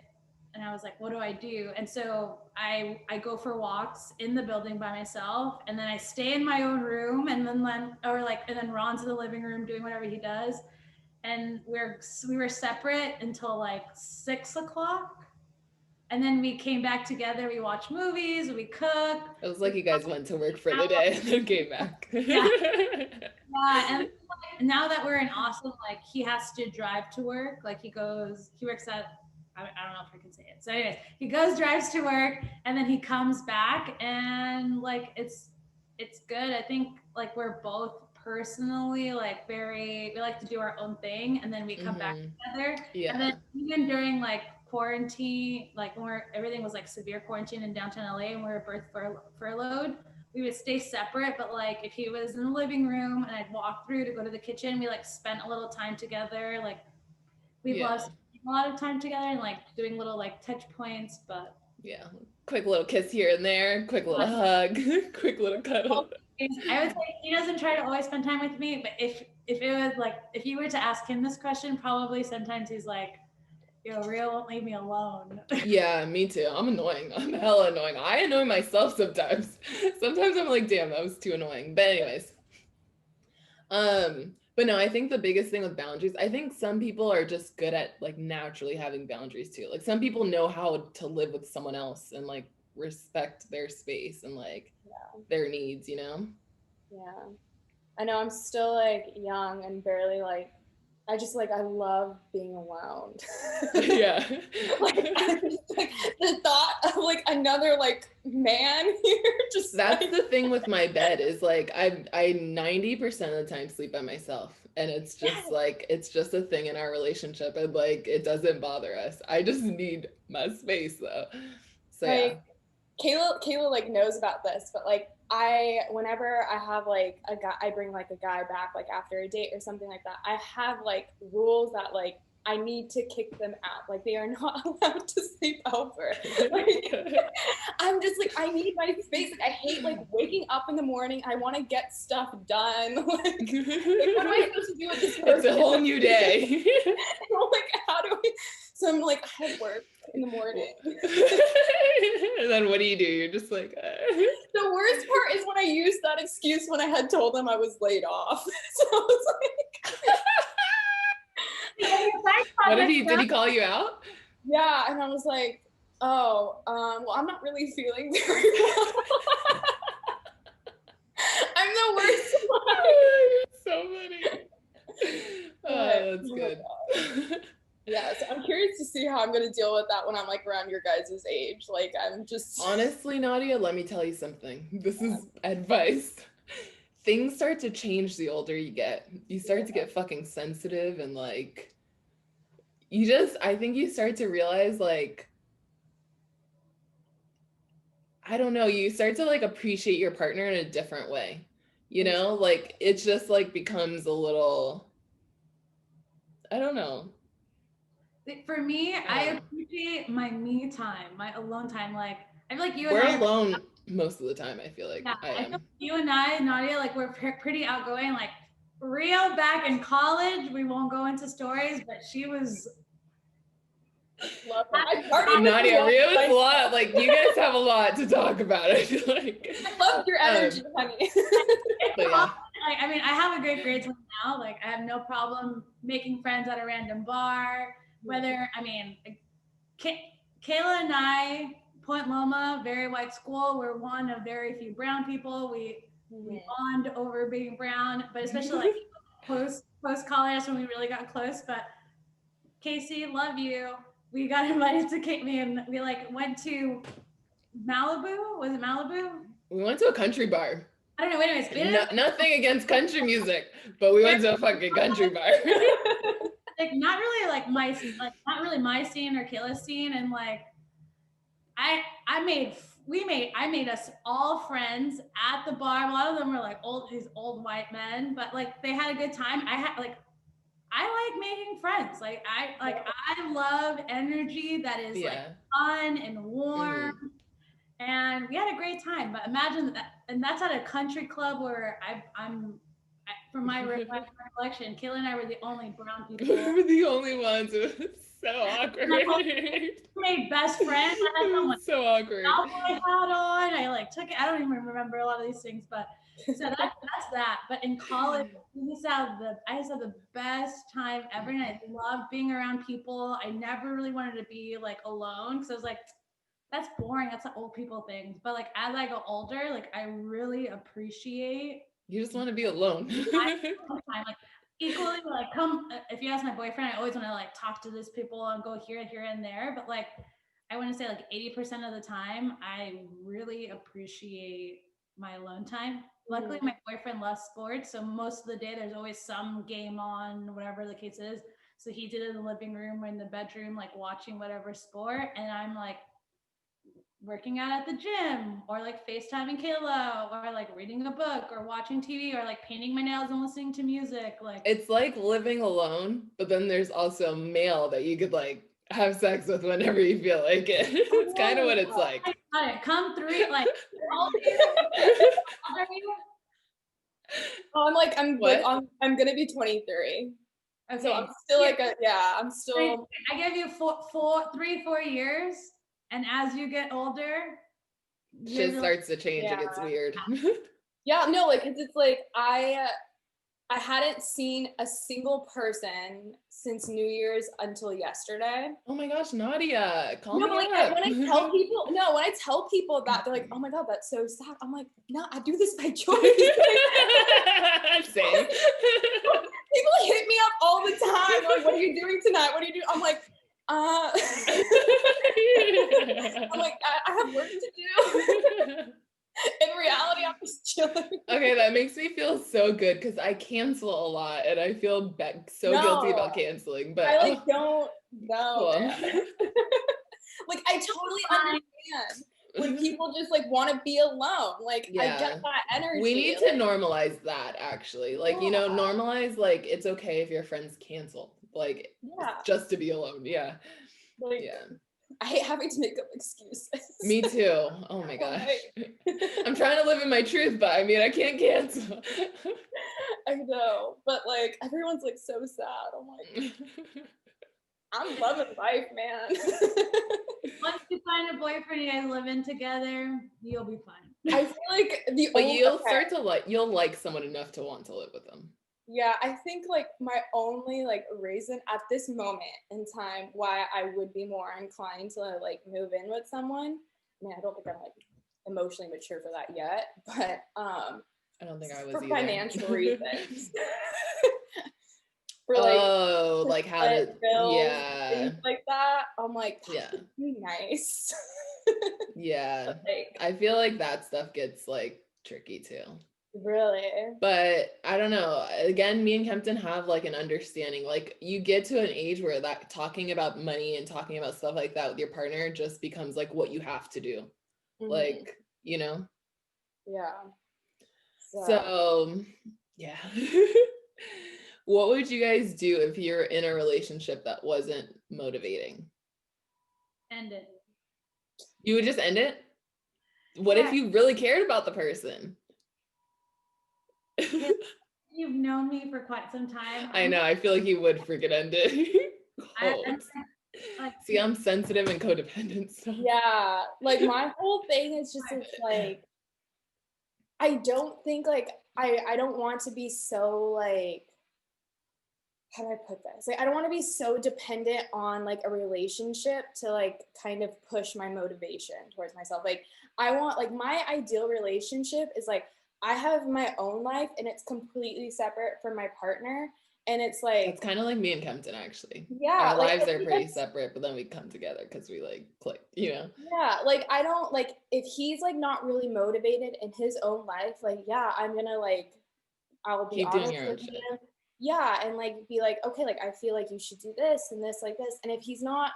and I was like, what do I do? And so I go for walks in the building by myself, and then I stay in my own room, and then Ron's in the living room doing whatever he does. And we were separate until like 6 o'clock. And then we came back together, we watched movies, we cooked. It was like you guys went to work for the day and then came back. Yeah. And now that we're in Austin, like he has to drive to work. Like he works at, I don't know if I can say it. So anyways, he drives to work, and then he comes back, and like it's good. I think like we're both personally like we like to do our own thing, and then we come back together. Yeah. And then even during like quarantine, like when everything was like severe quarantine in downtown LA, and we were furloughed, we would stay separate. But like if he was in the living room and I'd walk through to go to the kitchen, we like spent a little time together. Like we love spending a lot of time together and like doing little like touch points. But yeah, quick little kiss here and there, quick little hug, quick little cuddle. I would say he doesn't try to always spend time with me, but if it was like, if you were to ask him this question, probably sometimes he's like, yo, Rio won't leave me alone. Yeah, me too. I'm annoying. I'm hella annoying. I annoy myself sometimes. Sometimes I'm like, damn, that was too annoying. But anyways. But no, I think the biggest thing with boundaries, I think some people are just good at like naturally having boundaries too. Like some people know how to live with someone else and like respect their space and like their needs, you know? Yeah. I know I'm still like young and barely like, I love being alone. Yeah. like the thought of like another like man here, just that's like... the thing with my bed is like I 90% of the time sleep by myself, and it's just like it's just a thing in our relationship, and like it doesn't bother us. I just need my space though. So like, yeah. Kayla like knows about this, but like whenever I have like a guy, I bring like a guy back like after a date or something like that, I have like rules that like I need to kick them out. Like they are not allowed to sleep over. Like, I'm just like, I need my space. Like I hate like waking up in the morning. I want to get stuff done. Like what am I supposed to do with this person? It's a whole new day. Like how do I? So I'm like, I have work in the morning. And then what do? You're just like... The worst part is when I used that excuse when I had told them I was laid off. So I was like... What did he call you out? Yeah, and I was like, oh, well, I'm not really feeling very well. I'm the worst one. You're so funny. Oh, that's good. Yeah, so I'm curious to see how I'm going to deal with that when I'm like around your guys' age. Like I'm just... Honestly, Nadia, let me tell you something. This is advice. Things start to change the older you get. You start to get fucking sensitive, and like I think you start to realize like, I don't know, you start to like appreciate your partner in a different way. You know, like it's just like becomes a little, I don't know. For me, I appreciate my me time, my alone time. Like I feel like we're alone most of the time. I feel like I am. You and I, Nadia, like we're pretty outgoing. Like Rio back in college, we won't go into stories, but she was... Nadia, Rio is a lot. Like you guys have a lot to talk about. I feel like I love your energy, honey. Yeah. I mean, I have a great grades now. Like I have no problem making friends at a random bar. Whether, I mean, Kayla and I, Point Loma, very white school. We're one of very few brown people. We bond over being brown, but especially like post college when we really got close. But Casey, love you. We got invited to Cape, and we like went to Malibu? Was it Malibu? We went to a country bar. I don't know. Anyways, Nothing against country music, but we went to a fucking country bar. Like not really like not really my scene or Kayla's scene, and like I made us all friends at the bar. A lot of them were like these old white men, but like they had a good time. I like making friends. I love energy that is like fun and warm. And we had a great time. But imagine that, and that's at a country club where from my recollection, Kayla and I were the only brown people. We were the only ones. It was so awkward. We made best friends. I had someone so awkward. cowboy hat on. I like took it. I don't even remember a lot of these things, but so that's that. But in college, I just had the best time ever, and I loved being around people. I never really wanted to be like alone because I was like, that's boring. That's the old people things. But like as I go older, like I really appreciate. You just want to be alone. Like equally, like if you ask my boyfriend, I always want to like talk to these people and go here and there. But like I want to say like 80% of the time, I really appreciate my alone time. Luckily, my boyfriend loves sports, so most of the day there's always some game on, whatever the case is. So he did it in the living room or in the bedroom, like watching whatever sport, and I'm like working out at the gym or like FaceTiming Kayla or like reading a book or watching TV or like painting my nails and listening to music. Like it's like living alone, but then there's also a male that you could like have sex with whenever you feel like it. It's kind of what it's like. Come through, like I'm gonna be 23. Okay. So I'm still I'm still. I give you 4 years, and as you get older, shit starts to change. It gets weird. Yeah, no, like it's like I hadn't seen a single person since New Year's until yesterday. Oh my gosh, Nadia, call me up. When I tell people that, they're like, "Oh my god, that's so sad." I'm like, "No, I do this by choice." Same. People hit me up all the time. Like, "What are you doing tonight? What are you doing?" I'm like, I'm like, I have work to do. In reality, I'm just chilling. Okay, that makes me feel so good because I cancel a lot and I feel guilty about canceling. But I don't know. Cool. Like I totally understand when people just like want to be alone. Like I get that energy. We need to normalize that actually. Like, normalize like it's okay if your friends cancel. Like just to be alone. Yeah. Like, I hate having to make up excuses. Me too. Oh my gosh. I'm trying to live in my truth, but I mean, I can't cancel. I know, but like everyone's like so sad. I'm like, I'm loving life, man. Once you find a boyfriend, you guys live in together, you'll be fine. I feel like you'll like someone enough to want to live with them. Yeah, I think like my only like reason at this moment in time why I would be more inclined to like move in with someone. I mean, I don't think I'm like emotionally mature for that yet, but I don't think I was for either. financial reasons. For like how to things like that. I'm like, that would be nice. Yeah. I feel like that stuff gets like tricky too. Really? But I don't know. Again, me and Kempton have like an understanding. Like you get to an age where that talking about money and talking about stuff like that with your partner just becomes like what you have to do. Mm-hmm. Like, Yeah. So yeah. What would you guys do if you're in a relationship that wasn't motivating? End it. You would just end it? What if you really cared about the person? You've known me for quite some time. I know. I feel like you would freaking end it. See, I'm sensitive and codependent. So. Yeah. Like my whole thing is just like, I don't think like, I don't want to be so like, how do I put this? Like, I don't want to be so dependent on like a relationship to like kind of push my motivation towards myself. Like I want like my ideal relationship is like, I have my own life and it's completely separate from my partner. And it's like, it's kind of like me and Kempton, actually. yeah, Our like lives are pretty separate, but then we come together because we like click, you know? Yeah, like I don't like if he's like not really motivated in his own life, like yeah, I'm gonna like I'll be Keep doing honest your own with shit. him. Yeah, and like be like, okay, like I feel like you should do this and this, like this. And if he's not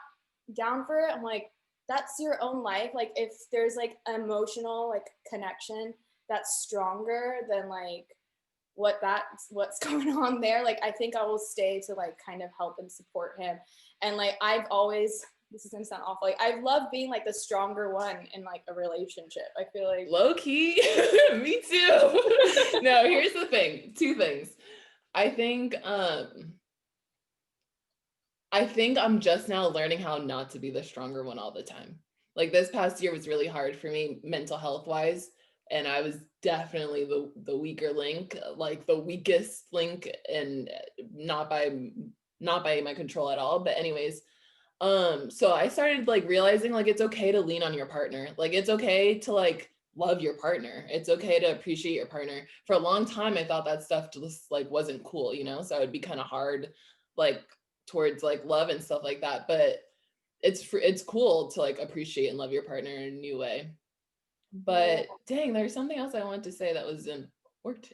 down for it, I'm like, that's your own life. Like if there's like emotional like connection that's stronger than like what's going on there, like I think I will stay to like kind of help and support him. And like I've always, this is gonna sound awful, like I love being like the stronger one in like a relationship. I feel like low key. Me too. No, here's the thing, two things. I think I'm just now learning how not to be the stronger one all the time. Like this past year was really hard for me mental health wise, and I was definitely the weaker link, like the weakest link, and not by my control at all. But anyways, so I started like realizing like it's okay to lean on your partner. Like it's okay to like love your partner. It's okay to appreciate your partner. For a long time I thought that stuff just like wasn't cool, you know? So it would be kind of hard like towards like love and stuff like that, but it's cool to like appreciate and love your partner in a new way. But dang, there's something else I wanted to say that was important.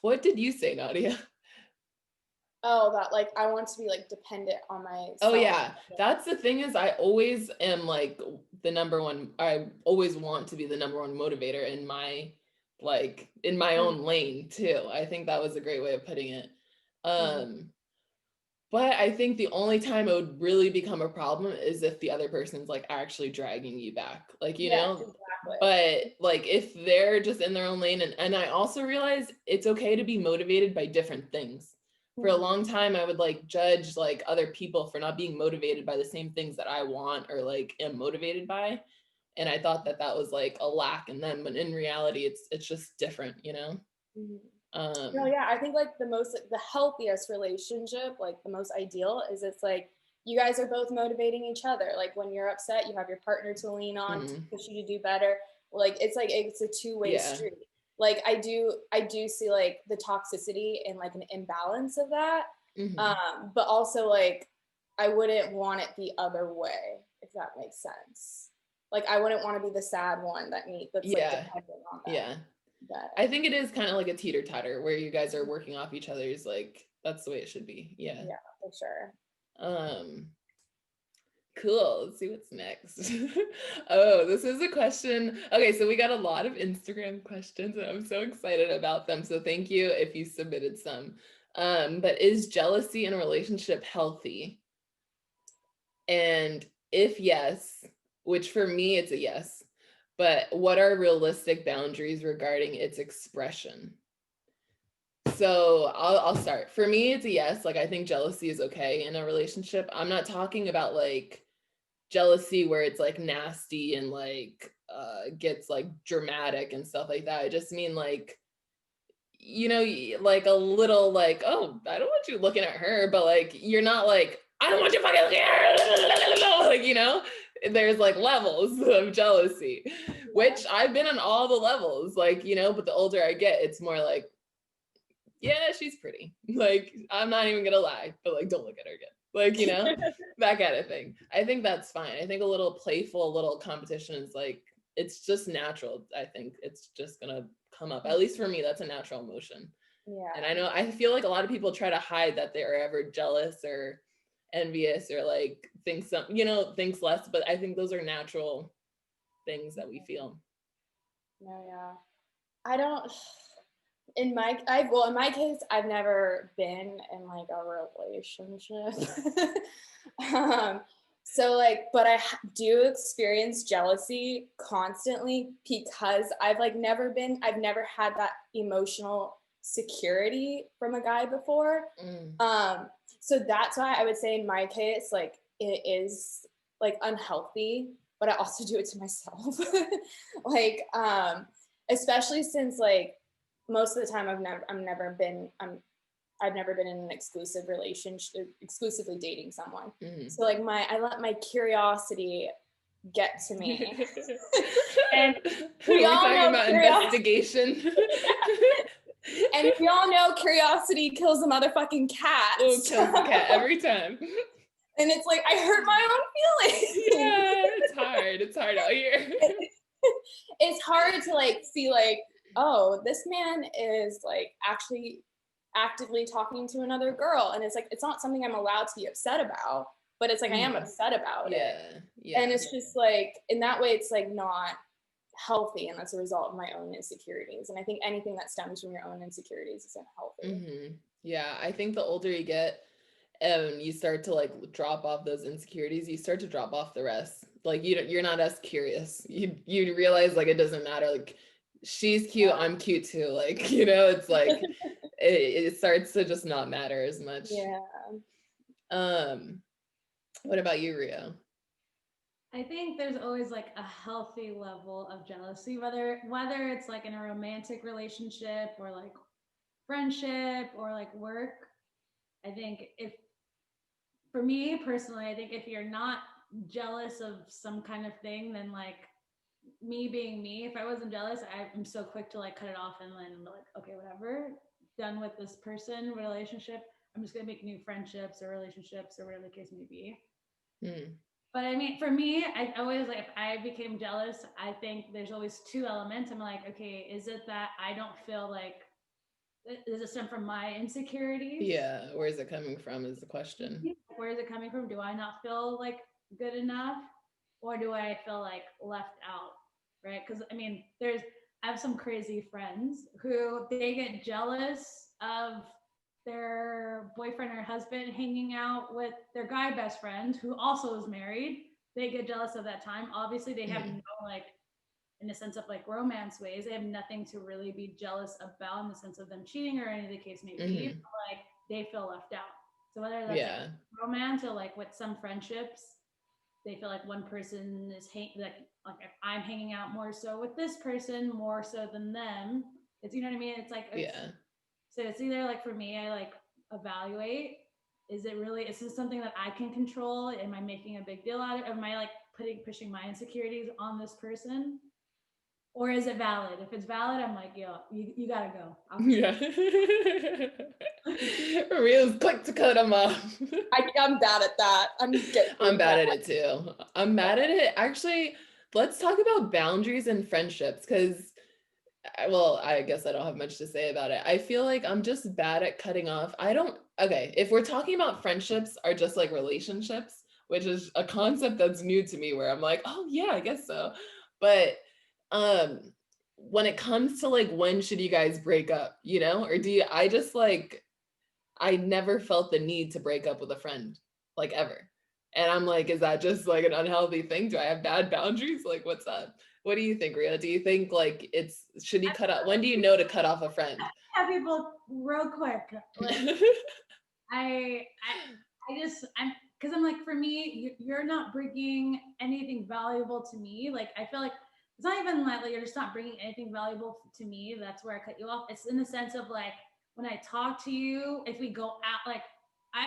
What did you say, Nadia? oh that like I want to be like dependent on myself. Oh yeah, that's the thing, is I always am like the number one, I always want to be the number one motivator in my like in my own lane too. I think that was a great way of putting it. But I think the only time it would really become a problem is if the other person's like actually dragging you back, like, you know, exactly. but like if they're just in their own lane. And I also realize it's okay to be motivated by different things. For a long time, I would like judge like other people for not being motivated by the same things that I want or like am motivated by. And I thought that that was like a lack in them, but in reality, it's just different, you know? No, yeah, I think like the healthiest relationship, like the most ideal is it's like you guys are both motivating each other. Like when you're upset, you have your partner to lean on to push you to do better. Like it's a two-way street. Like I do see like the toxicity and like an imbalance of that. But also like I wouldn't want it the other way, if that makes sense. Like I wouldn't want to be the sad one that's like dependent on that. Yeah. I think it is kind of like a teeter-totter where you guys are working off each other's, like that's the way it should be. Yeah, for sure. Cool, let's see what's next. Oh, this is a question. Okay, so we got a lot of Instagram questions and I'm so excited about them, so thank you if you submitted some. But is jealousy in a relationship healthy? And if yes, which for me it's a yes, but what are realistic boundaries regarding its expression? So I'll start. For me, it's a yes. Like I think jealousy is okay in a relationship. I'm not talking about like jealousy where it's like nasty and like gets like dramatic and stuff like that. I just mean like, you know, like a little like, oh, I don't want you looking at her, but like you're not like, I don't want you fucking looking at her. Like, you know, there's like levels of jealousy, which I've been on all the levels, like, you know, but the older I get, it's more like, yeah, she's pretty. Like, I'm not even gonna lie, but like, don't look at her again. Like, you know, that kind of thing. I think that's fine. I think a little playful, little competition is like, it's just natural. I think it's just gonna come up. At least for me, that's a natural emotion. Yeah. And I know, I feel like a lot of people try to hide that they're ever jealous or envious or like thinks less, but I think those are natural things that we feel. No, yeah. I don't, in my case, I've never been in like a relationship. So like, but I do experience jealousy constantly because I've never had that emotional security from a guy before. So that's why I would say in my case, like it is like unhealthy, but I also do it to myself. Like, especially since like most of the time I've never been in an exclusive relationship, exclusively dating someone. So like I let my curiosity get to me. And we all talking about investigation. And we all know curiosity kills the motherfucking cat. Oh, kills the cat every time. And it's like, I hurt my own feelings. Yeah, it's hard out here. It's hard to like see like, oh, this man is like actually actively talking to another girl. And it's like, it's not something I'm allowed to be upset about, but it's like, I am upset about it. Yeah. And it's just like, in that way, it's like not healthy. And that's a result of my own insecurities. And I think anything that stems from your own insecurities isn't healthy. Yeah, I think the older you get, and you start to like drop off those insecurities, you start to drop off the rest. Like you're not as curious. You realize like it doesn't matter. Like she's cute, I'm cute too. Like, you know, it's like it starts to just not matter as much. Yeah. What about you, Rio? I think there's always like a healthy level of jealousy, whether it's like in a romantic relationship or like friendship or like work. I think for me personally, I think if you're not jealous of some kind of thing, then like me being me, if I wasn't jealous, I'm so quick to like cut it off and then like, okay, whatever, done with this person, relationship. I'm just gonna make new friendships or relationships or whatever the case may be. But I mean, for me, I always like, if I became jealous, I think there's always two elements. I'm like, okay, is it that I don't feel like, does it stem from my insecurities? Yeah, where is it coming from is the question. Where is it coming from? Do I not feel like good enough? Or do I feel like left out? Right? Because I mean, I have some crazy friends who they get jealous of their boyfriend or husband hanging out with their guy best friend who also is married. They get jealous of that time. Obviously, they have no like, in the sense of like romance ways, they have nothing to really be jealous about in the sense of them cheating or any of the case may be. But, like they feel left out. So whether that's like romance or like with some friendships, they feel like one person is like if I'm hanging out more so with this person more so than them, it's, you know what I mean? It's like so it's either like, for me, I like evaluate, is this something that I can control? Am I making a big deal out of it? Am I like pushing my insecurities on this person? Or is it valid? If it's valid, I'm like, yo, you gotta go. Rio's quick to cut them off. I'm bad at that. I'm bad at it too. I'm mad at it. Actually, let's talk about boundaries and friendships, because I guess I don't have much to say about it. I feel like I'm just bad at cutting off. If we're talking about friendships are just like relationships, which is a concept that's new to me, where I'm like, oh yeah, I guess so. But when it comes to like, when should you guys break up, you know? Or I never felt the need to break up with a friend, like ever. And I'm like, is that just like an unhealthy thing? Do I have bad boundaries? Like, what's up? What do you think, Ria? Do you think like should you cut off? When do you know to cut off a friend? Yeah, people, real quick. Like, because I'm like, for me, you're not bringing anything valuable to me. Like, I feel like it's not even like you're just not bringing anything valuable to me. That's where I cut you off. It's in the sense of like, when I talk to you, if we go out, like,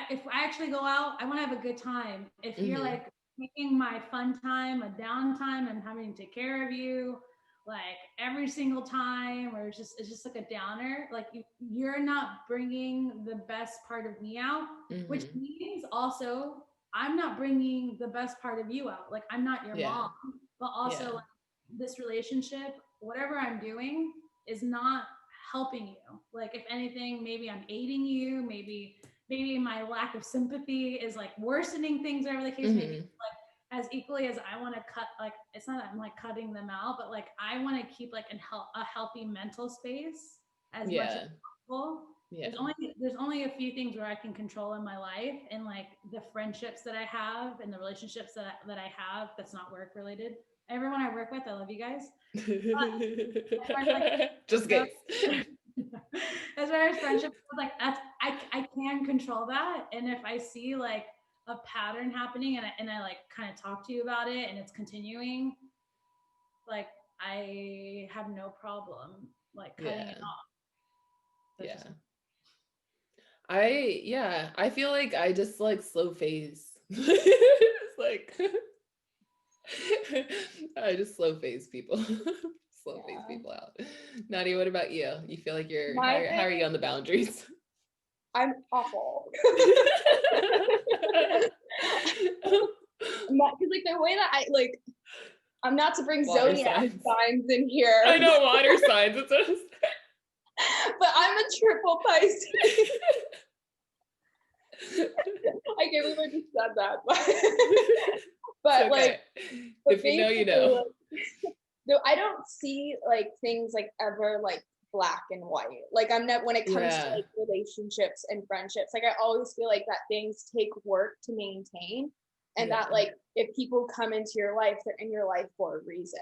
if I actually go out, I want to have a good time. If you're like making my fun time a downtime, I'm having to take care of you, like every single time, or it's just like a downer. Like you're not bringing the best part of me out, which means also I'm not bringing the best part of you out. Like I'm not your mom, but also like, this relationship, whatever I'm doing, is not helping you. Like if anything, maybe I'm aiding you, maybe my lack of sympathy is like worsening things, whatever the case may be. Like as equally as I want to cut, like it's not that I'm like cutting them out, but like I want to keep like a healthy mental space as much as possible. There's only a few things where I can control in my life, and like the friendships that I have and the relationships that I have that's not work related. Everyone I work with, I love you guys. Just kidding. As far as friendship, like I can control that, and if I see like a pattern happening and I like kind of talk to you about it and it's continuing, like I have no problem like cutting it off. I feel like I just like slow phase. It's like I just slow phase people. Slow phase people out. Nadia, what about you? You feel like how are you on the boundaries? I'm awful. Because like the way that I'm not to bring Water zodiac signs in here. I know, water signs. It's but I'm a triple Pisces. I can't believe I just said that. But okay. like, if you know, you know. Though I don't see like things like ever like black and white. Like I'm not when it comes to like relationships and friendships. Like I always feel like that things take work to maintain, and that like if people come into your life, they're in your life for a reason.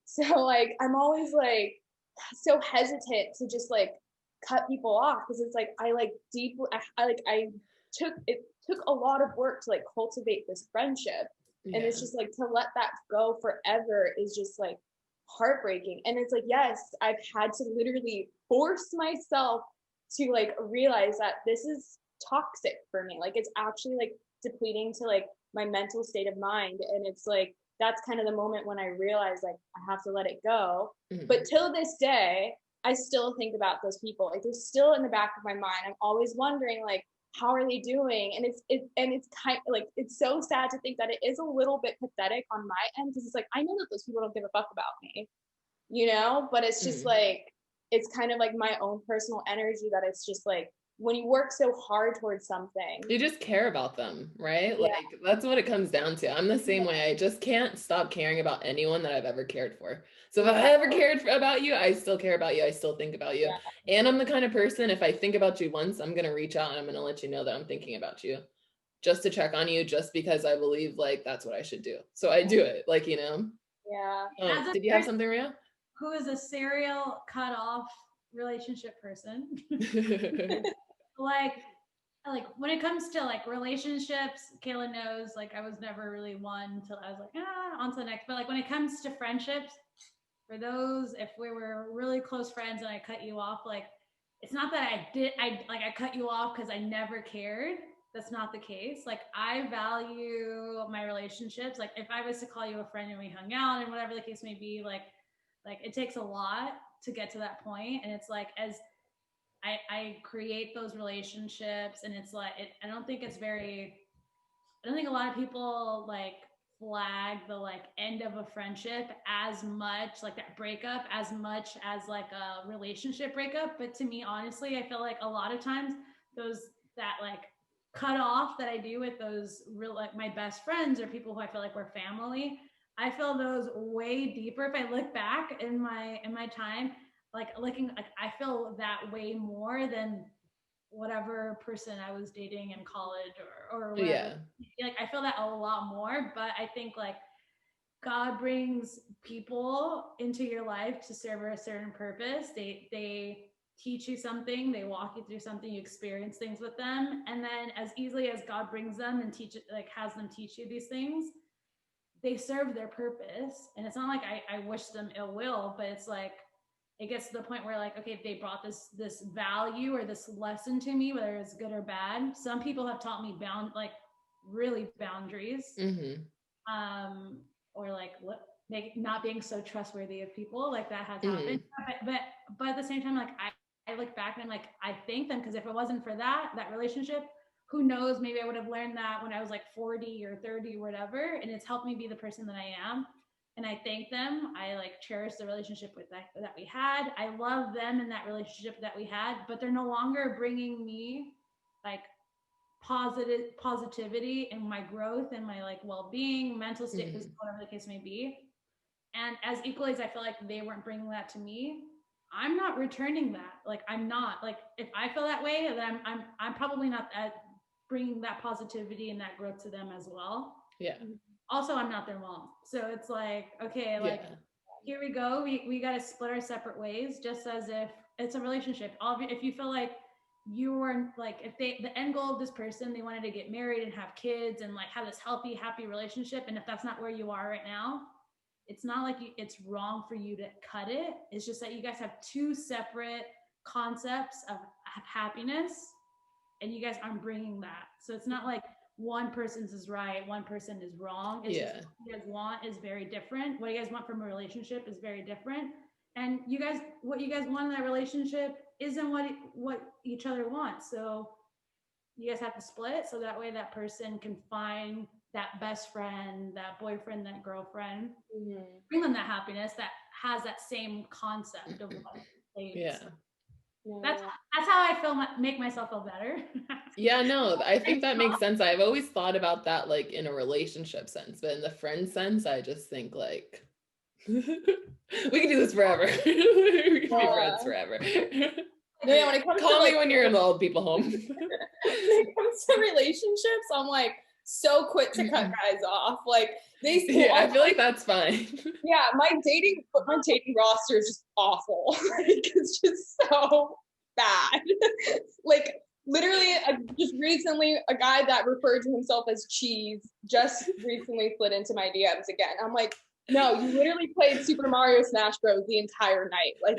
So like I'm always like so hesitant to just like cut people off, because it's like I took a lot of work to like cultivate this friendship, and it's just like to let that go forever is just like heartbreaking. And it's like, yes, I've had to literally force myself to like realize that this is toxic for me. Like it's actually like depleting to like my mental state of mind, and it's like that's kind of the moment when I realize like I have to let it go. But till this day, I still think about those people. Like they're still in the back of my mind. I'm always wondering like, how are they doing? And it's kind of like, it's so sad to think that it is a little bit pathetic on my end, because it's like I know that those people don't give a fuck about me, but it's just like it's kind of like my own personal energy that it's just like when you work so hard towards something, you just care about them, right? Like that's what it comes down to. I'm the same way. I just can't stop caring about anyone that I've ever cared for. So if I ever cared about you, I still care about you. I still think about you. And I'm the kind of person, if I think about you once, I'm going to reach out and I'm going to let you know that I'm thinking about you, just to check on you, just because I believe like that's what I should do. So I do it, like, did you have something, Rhea? Who is a serial cut off relationship person? like when it comes to like relationships, Kayla knows like I was never really one until I was like, on to the next. But like when it comes to friendships, for those, if we were really close friends and I cut you off, like it's not that I cut you off because I never cared. That's not the case. Like I value my relationships. Like if I was to call you a friend and we hung out and whatever the case may be, like it takes a lot to get to that point. And it's like, as I create those relationships, and it's like, I don't think a lot of people like flag the like end of a friendship as much, like that breakup, as much as like a relationship breakup. But to me, honestly, I feel like a lot of times that like cut off that I do with those real, like my best friends or people who I feel like we're family, I feel those way deeper. If I look back in my time, like I feel that way more than whatever person I was dating in college or whatever. Like I feel that a lot more. But I think like God brings people into your life to serve a certain purpose. They teach you something, they walk you through something, you experience things with them, and then as easily as God brings them and has them teach you these things, they serve their purpose. And it's not like I wish them ill will, but it's like it gets to the point where like, okay, they brought this value or this lesson to me, whether it's good or bad. Some people have taught me really boundaries, or like not being so trustworthy of people. Like that has happened. But at the same time, like I look back and I'm like, I thank them, because if it wasn't for that relationship, who knows, maybe I would have learned that when I was like 40 or 30 or whatever. And it's helped me be the person that I am. And I thank them. I like cherish the relationship that we had. I love them in that relationship that we had, but they're no longer bringing me like positivity and my growth and my like well-being, mental state, whatever the case may be. And as equally as I feel like they weren't bringing that to me, I'm not returning that. Like I'm not, like if I feel that way, then I'm probably not bringing that positivity and that growth to them as well. Also, I'm not their mom, so it's like, okay, like here we go. We got to split our separate ways, just as if it's a relationship. If you feel like you were like, if the end goal of this person, they wanted to get married and have kids and like have this healthy, happy relationship, and if that's not where you are right now, it's not like it's wrong for you to cut it. It's just that you guys have two separate concepts of happiness, and you guys aren't bringing that. So it's not like one person's is right, one person is wrong. It's just what you guys want is very different. What you guys want from a relationship is very different. And what you guys want in that relationship isn't what each other wants. So you guys have to split so that way that person can find that best friend, that boyfriend, that girlfriend, bring them that happiness that has that same concept of what they that's how I make myself feel better. Yeah, no, I think that makes sense. I've always thought about that like in a relationship sense, but in the friend sense, I just think like we can do this forever. We can be friends forever. Yeah, when it comes Call to, me when you're in the old people home. When it comes to relationships, I'm like so quick to cut guys off. Like I feel like that's fine. Yeah, my dating roster is just awful. Like, it's just so bad. Like literally, just recently, a guy that referred to himself as Cheese just recently slid into my DMs again. I'm like, no, you literally played Super Mario Smash Bros. The entire night. Like,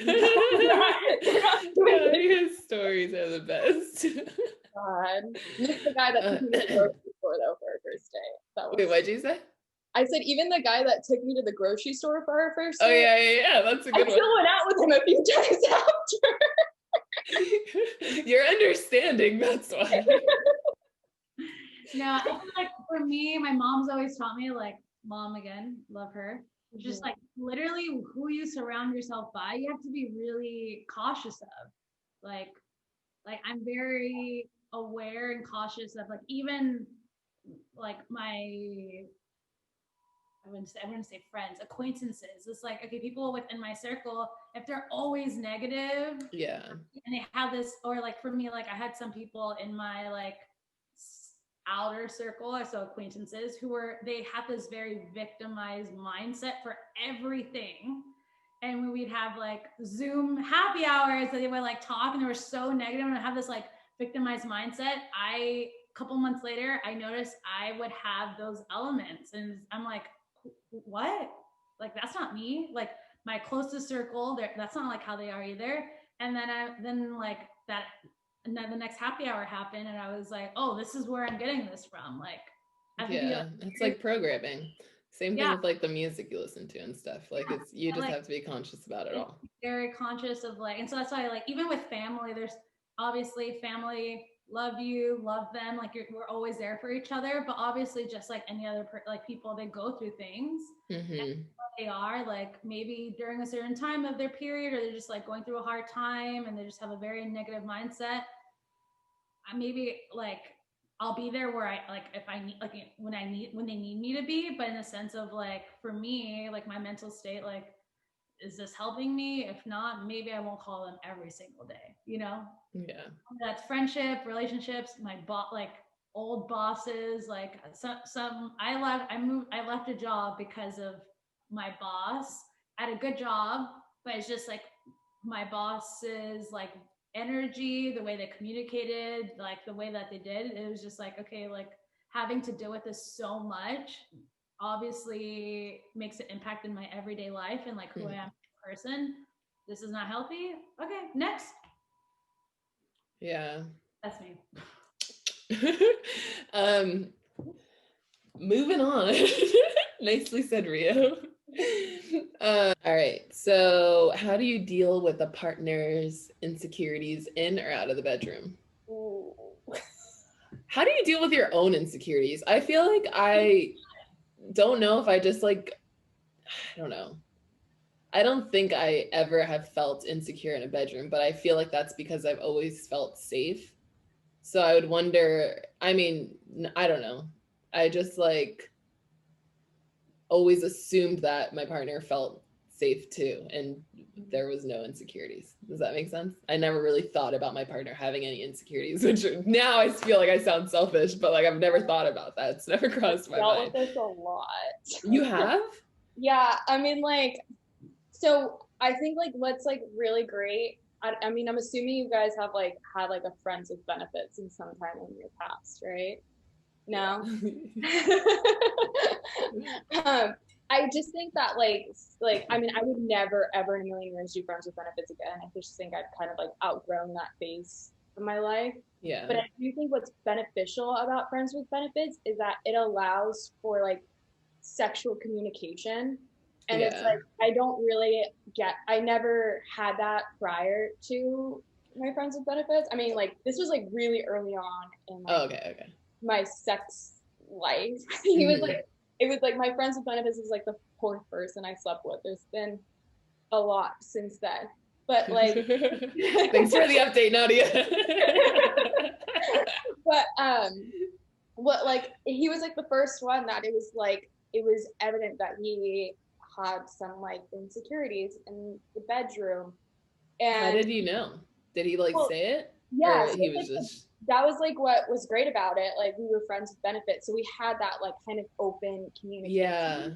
his stories are the best. God, this is the guy that took me to the grocery store though for our first date. Wait, what'd you say? I said even the guy that took me to the grocery store for our first date. Oh yeah, that's a good one. I still went out with him a few times after. You're understanding, that's why. No, I feel like for me, my mom's always taught me, like, mom again, love her. Just like literally who you surround yourself by, you have to be really cautious of. Like I'm very aware and cautious of like even like I wouldn't say friends, acquaintances. It's like, okay, people within my circle, if they're always negative, and they have this, or like for me, like I had some people in my like outer circle, so acquaintances they have this very victimized mindset for everything. And when we'd have like Zoom happy hours that they would like talk and they were so negative and have this like victimized mindset, a couple months later, I noticed I would have those elements. And I'm like, what? Like, that's not me. Like my closest circle, that's not like how they are either. And then and then the next happy hour happened and I was like, oh, this is where I'm getting this from. Like, it's like programming. Same thing with like the music you listen to and stuff. Like you just have to be conscious about it all. Very conscious of like, and so that's why like even with family, there's obviously family love you, love them, like we're always there for each other, but obviously just like any other like people, they go through things. And they are like maybe during a certain time of their period, or they're just like going through a hard time and they just have a very negative mindset. Maybe like I'll be there where I like if I need like when they need me to be, but in the sense of like for me, like my mental state, like is this helping me? If not, maybe I won't call them every single day, you know? Yeah. That's friendship, relationships, like old bosses, like I left a job because of my boss. I had a good job, but it's just like my boss's like energy, the way they communicated, like the way that they did, it was just like, okay, like having to deal with this so much obviously makes an impact in my everyday life and like who I am as a person. This is not healthy. Okay, next. Yeah. That's me. Moving on. Nicely said, Rio. All right. So how do you deal with a partner's insecurities in or out of the bedroom? Ooh. How do you deal with your own insecurities? I feel like I don't know if I just like, I don't know. I don't think I ever have felt insecure in a bedroom, but I feel like that's because I've always felt safe. So I would wonder, I mean, I don't know. I just like always assumed that my partner felt safe too, and there was no insecurities. Does that make sense? I never really thought about my partner having any insecurities, which now I feel like I sound selfish, but like I've never thought about that. It's never crossed my mind. Dealt with this a lot. You have? Yeah, I mean, like, so I think like what's like really great. I mean, I'm assuming you guys have like had like a friends with benefits in some time in your past, right? No. I just think that like I mean, I would never ever in a million years do friends with benefits again. I just think I've kind of like outgrown that phase of my life. Yeah. But I do think what's beneficial about friends with benefits is that it allows for like sexual communication. And it's like, I never had that prior to my friends with benefits. I mean, like, this was like really early on in like, okay. my sex life. It was like my friends with benefits is like the fourth person I slept with. There's been a lot since then. But like thanks for the update, Nadia. But what like he was like the first one that it was evident that he had some like insecurities in the bedroom. And how did you know? Did he like say it? Yeah, he was just that was like what was great about it. Like we were friends with benefits, so we had that like kind of open communication. Yeah.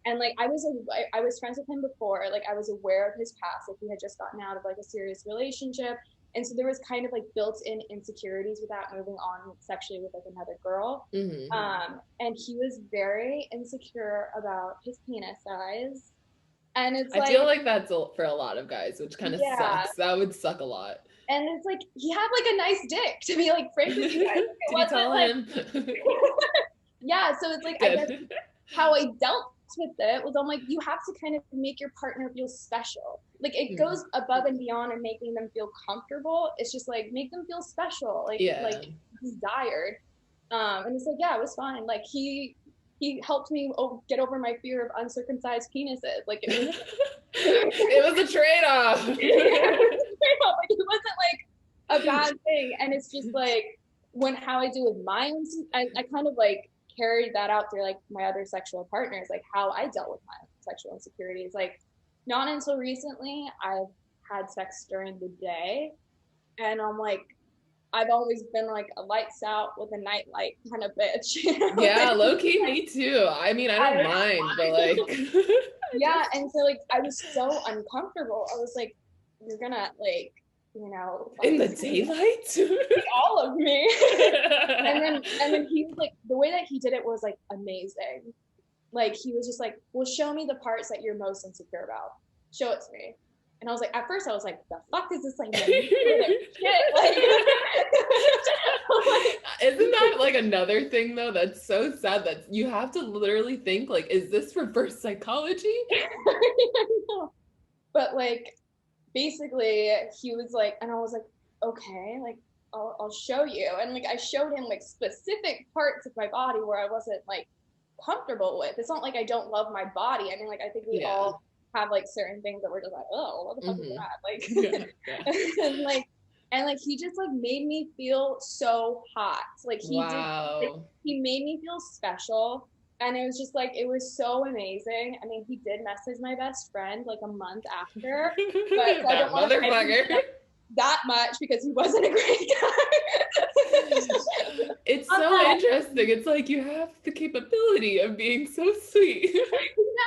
And like I was friends with him before. Like I was aware of his past. Like he had just gotten out of like a serious relationship, and so there was kind of like built-in insecurities without moving on sexually with like another girl. And he was very insecure about his penis size. And it's I feel like that's for a lot of guys, which kind of sucks. That would suck a lot. And it's like he had like a nice dick, to be like frank with you guys. Did you tell him? Yeah, so it's like I guess how I dealt with it was I'm like, you have to kind of make your partner feel special. Like it goes above and beyond and making them feel comfortable. It's just like make them feel special. Like desired. And it's like, yeah, it was fine. Like he helped me get over my fear of uncircumcised penises. Like it was it was a trade-off. Like it wasn't like a bad thing. And it's just like how I do with my own, I kind of like carried that out through like my other sexual partners, like how I dealt with my sexual insecurities. Like not until recently I've had sex during the day, and I'm like, I've always been like a lights out with a night light kind of bitch. Yeah, low key, me too. I mean, I don't mind, but like yeah. And so like I was so uncomfortable. I was like, you're gonna like, you know, in the daylight, all of me. and then he was like, the way that he did it was like amazing. Like he was just like, well, show me the parts that you're most insecure about. Show it to me. And I was like, at first I was like, the fuck is this like shit? Like, isn't that like another thing though that's so sad that you have to literally think like, is this reverse psychology? But like basically he was like, and I was like, okay, like I'll show you. And like I showed him like specific parts of my body where I wasn't like comfortable with. It's not like I don't love my body. I mean, like I think we all have like certain things that we're just like, oh, what the fuck is that? Like and like he just like made me feel so hot. Like he he made me feel special. And it was just like, it was so amazing. I mean, he did message my best friend like a month after, but I don't want to that much because he wasn't a great guy. It's so interesting. It's like you have the capability of being so sweet.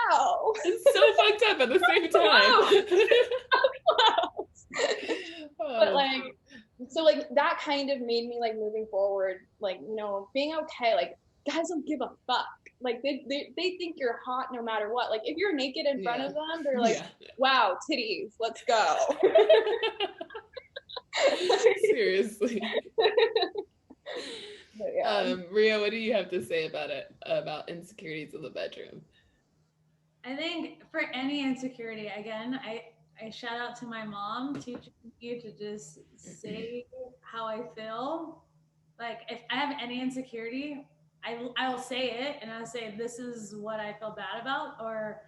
No. It's so fucked up at the same time. But like, so like that kind of made me like moving forward, like, you know, being okay. Like guys don't give a fuck. Like they think you're hot no matter what. Like if you're naked in front of them, they're like, wow, titties, let's go. Seriously. Ria, what do you have to say about it, about insecurities in the bedroom? I think for any insecurity, again, I shout out to my mom teaching me to just say how I feel. Like if I have any insecurity, I will say it, and I'll say this is what I feel bad about, or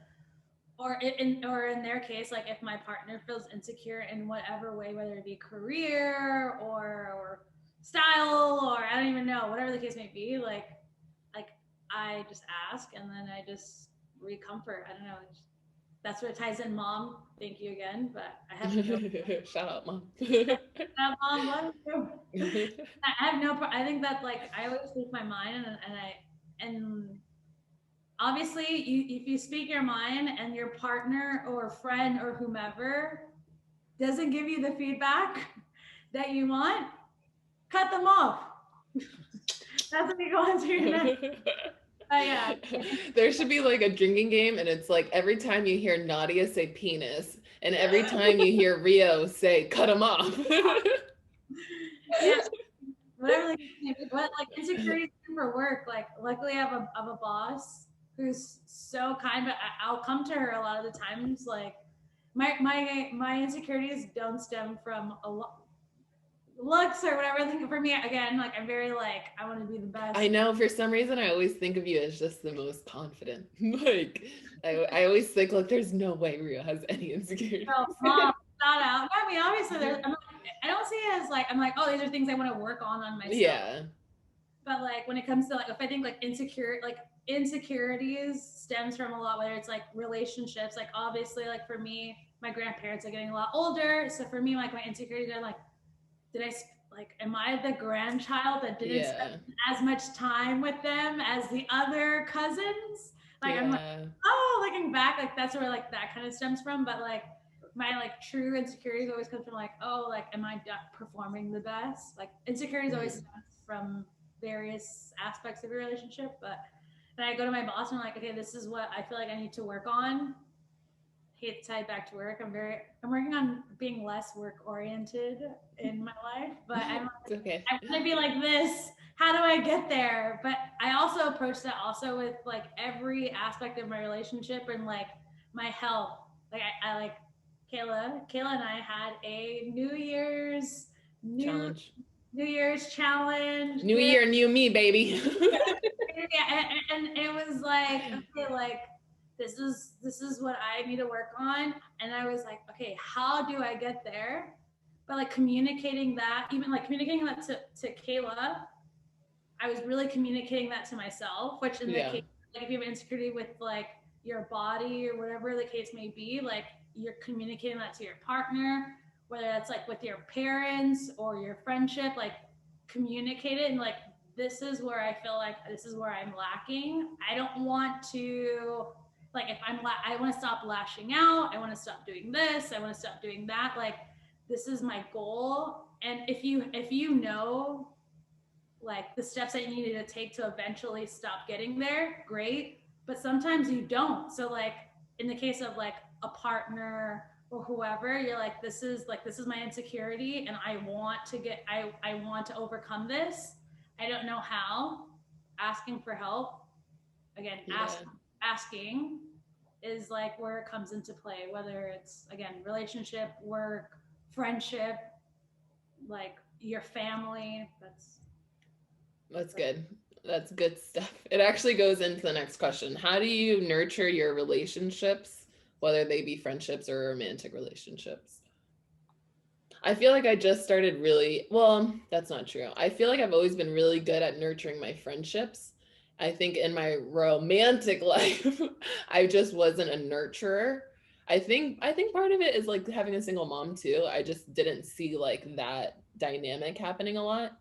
in their case, like if my partner feels insecure in whatever way, whether it be career or style, or I don't even know, whatever the case may be, like I just ask, and then I just recomfort. I don't know. That's where it ties in, Mom. Thank you again, but I have to go. Shout out, Mom. Mom, love you. I have no. I think that like I always speak my mind, and obviously, if you speak your mind and your partner or friend or whomever doesn't give you the feedback that you want, cut them off. That's when you go into your next. Yeah. There should be like a drinking game, and it's like every time you hear Nadia say penis, and every time you hear Rio say cut him off. Yeah, whatever. But like insecurities for work. Like, luckily, I have a boss who's so kind. But I'll come to her a lot of the times. Like, my insecurities don't stem from a lot looks or whatever. I think for me, again, like I'm very like I want to be the best. I know, for some reason I always think of you as just the most confident. Like I always think, like, there's no way Ria has any insecurities. So, mom, shout out. I mean, obviously, I don't see it as like I'm like, oh, these are things I want to work on myself. Yeah. But like when it comes to like, if I think like insecurities stems from a lot, whether it's like relationships, like obviously, like for me, my grandparents are getting a lot older, so for me, like my insecurities are like, did I like, am I the grandchild that didn't spend as much time with them as the other cousins? Like I'm like, oh, looking back, like that's where like that kind of stems from. But like my like true insecurities always comes from like, oh, like am I performing the best? Like insecurities always stems from various aspects of your relationship. But then I go to my boss and I'm like, okay, this is what I feel like I need to work on. Hate to tie it back to work. I'm working on being less work oriented in my life, but okay. I want to be like this. How do I get there? But I also approach that also with like every aspect of my relationship and like my health. Like I like Kayla and I had a New Year's challenge. New Year's challenge. New year, new me, baby. Yeah, and it was like, okay, like this is what I need to work on. And I was like, okay, how do I get there? But like communicating that, even like communicating that to Kayla, I was really communicating that to myself, which in the case, like if you have insecurity with like your body or whatever the case may be, like you're communicating that to your partner, whether that's like with your parents or your friendship, like communicate it and like this is where I feel like this is where I'm lacking. I don't want to like if I want to stop lashing out. I want to stop doing this. I want to stop doing that. Like this is my goal. And if you know like the steps that you needed to take to eventually stop getting there, great. But sometimes you don't. So like in the case of like a partner or whoever, you're like, this is my insecurity and I want to overcome this. I don't know how. Asking for help. Again, asking is like where it comes into play, whether it's again, relationship, work, friendship, like your family. That's good. That's good stuff. It actually goes into the next question. How do you nurture your relationships, whether they be friendships or romantic relationships? I feel like I just started that's not true. I feel like I've always been really good at nurturing my friendships. I think in my romantic life, I just wasn't a nurturer. I think part of it is like having a single mom too. I just didn't see like that dynamic happening a lot.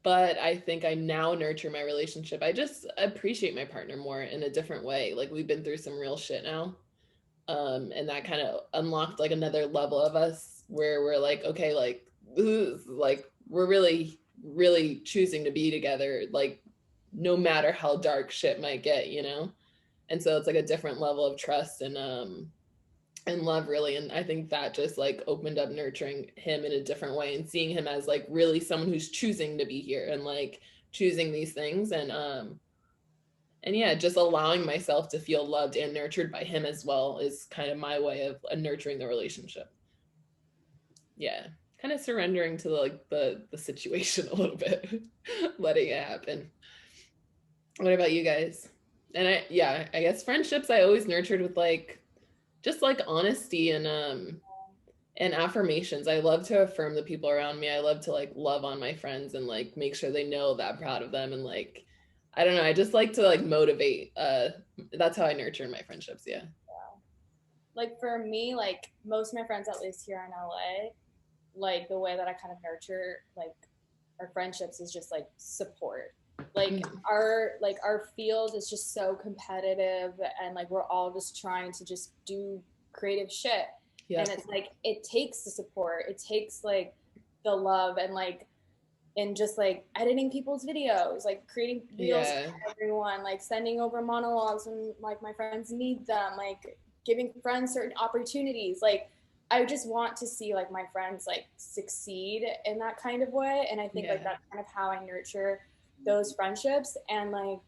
But I think I now nurture my relationship. I just appreciate my partner more in a different way. Like we've been through some real shit now. And that kind of unlocked like another level of us where we're like, okay, like we're really, really choosing to be together, like no matter how dark shit might get, you know? And so it's like a different level of trust and love, really. And I think that just like opened up nurturing him in a different way and seeing him as like really someone who's choosing to be here and like choosing these things and yeah, just allowing myself to feel loved and nurtured by him as well is kind of my way of nurturing the relationship. Yeah, kind of surrendering to like the situation a little bit, letting it happen. What about you guys? And I guess friendships I always nurtured with like just like honesty and affirmations. I love to affirm the people around me. I love to like love on my friends and like make sure they know that I'm proud of them and like I don't know, I just like to like motivate. That's how I nurture my friendships. Yeah. Like for me, like most of my friends, at least here in LA, like the way that I kind of nurture like our friendships is just like support. Like our field is just so competitive and like we're all just trying to just do creative shit. And it's like it takes the support. It takes like the love and like and just like editing people's videos, like creating videos for everyone, like sending over monologues when like my friends need them, like giving friends certain opportunities. Like I just want to see like my friends like succeed in that kind of way. And I think like that's kind of how I nurture those friendships. And like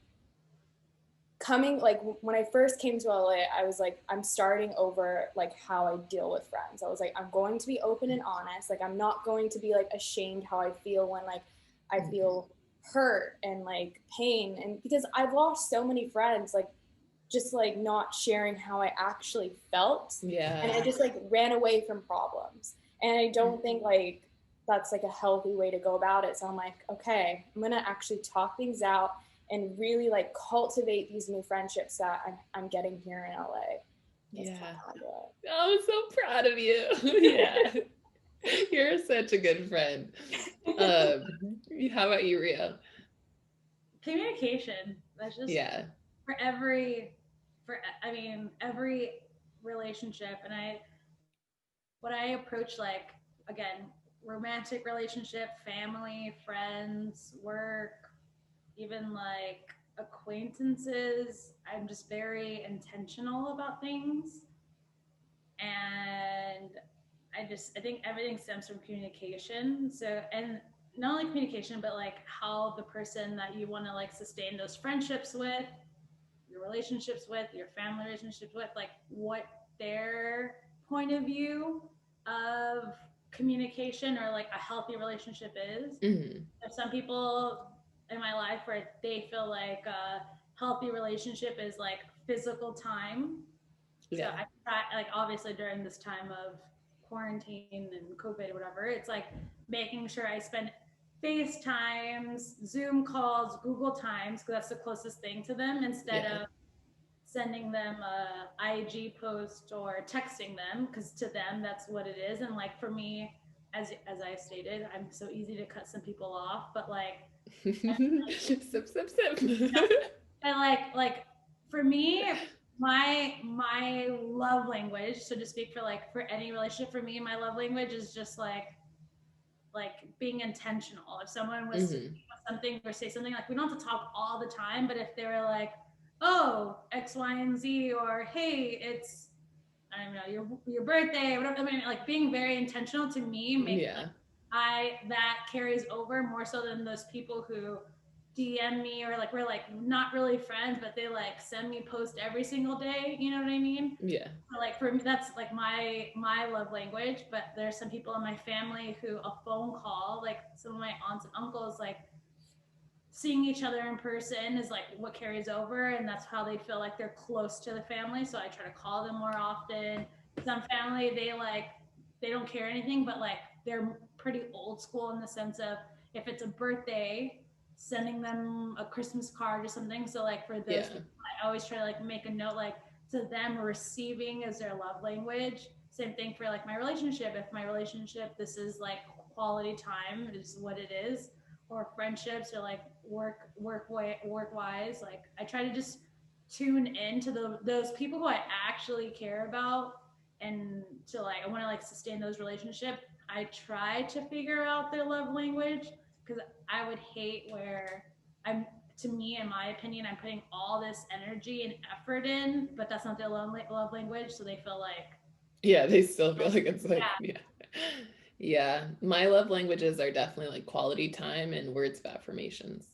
coming, like when I first came to LA, I was like, I'm starting over like how I deal with friends. I was like, I'm going to be open and honest. Like I'm not going to be like ashamed how I feel when like I feel hurt and like pain. And because I've lost so many friends, like just like not sharing how I actually felt. And I just like ran away from problems. And I don't think like that's like a healthy way to go about it. So I'm like, okay, I'm gonna actually talk things out and really like cultivate these new friendships that I'm getting here in LA. I'm so proud of you. Yeah. You're such a good friend. How about you, Rio? Communication. That's just for every relationship. And what I approach, like, again, romantic relationship, family, friends, work, even like acquaintances, I'm just very intentional about things. And I think everything stems from communication. So, and not only communication, but like how the person that you want to like sustain those friendships with, your relationships with, your family relationships with, like what their point of view of communication or like a healthy relationship is. There's some people in my life where they feel like a healthy relationship is like physical time. So I try, like, obviously during this time of quarantine and COVID or whatever, it's like making sure I spend FaceTimes, Zoom calls, Google Times, because that's the closest thing to them, instead of sending them a IG post or texting them, because to them that's what it is. And like for me, as I stated, I'm so easy to cut some people off, but like sip, sip, sip. I like for me, my love language, so to speak, for like for any relationship, for me, my love language is just like being intentional. If someone was something or say something, like we don't have to talk all the time, but if they were like, oh, X, Y, and Z, or hey, it's, I don't know, your birthday, whatever. I mean, like being very intentional to me makes that carries over more so than those people who DM me, or like we're like not really friends, but they like send me post every single day. You know what I mean? Yeah. So like for me, that's like my love language. But there's some people in my family who a phone call, like some of my aunts and uncles, like seeing each other in person is like what carries over, and that's how they feel like they're close to the family. So I try to call them more often. Some family, they don't care anything, but like they're pretty old school in the sense of if it's a birthday, sending them a Christmas card or something. So like for those people, I always try to like make a note, like to them receiving is their love language. Same thing for like my relationship. If my relationship, this is like quality time is what it is, or friendships, or like work wise, like I try to just tune into those people who I actually care about, and to like I want to like sustain those relationships. I try to figure out their love language, because I would hate where I'm, to me, in my opinion, I'm putting all this energy and effort in, but that's not their love language, so they feel like they still feel like it's like yeah. My love languages are definitely like quality time and words of affirmations.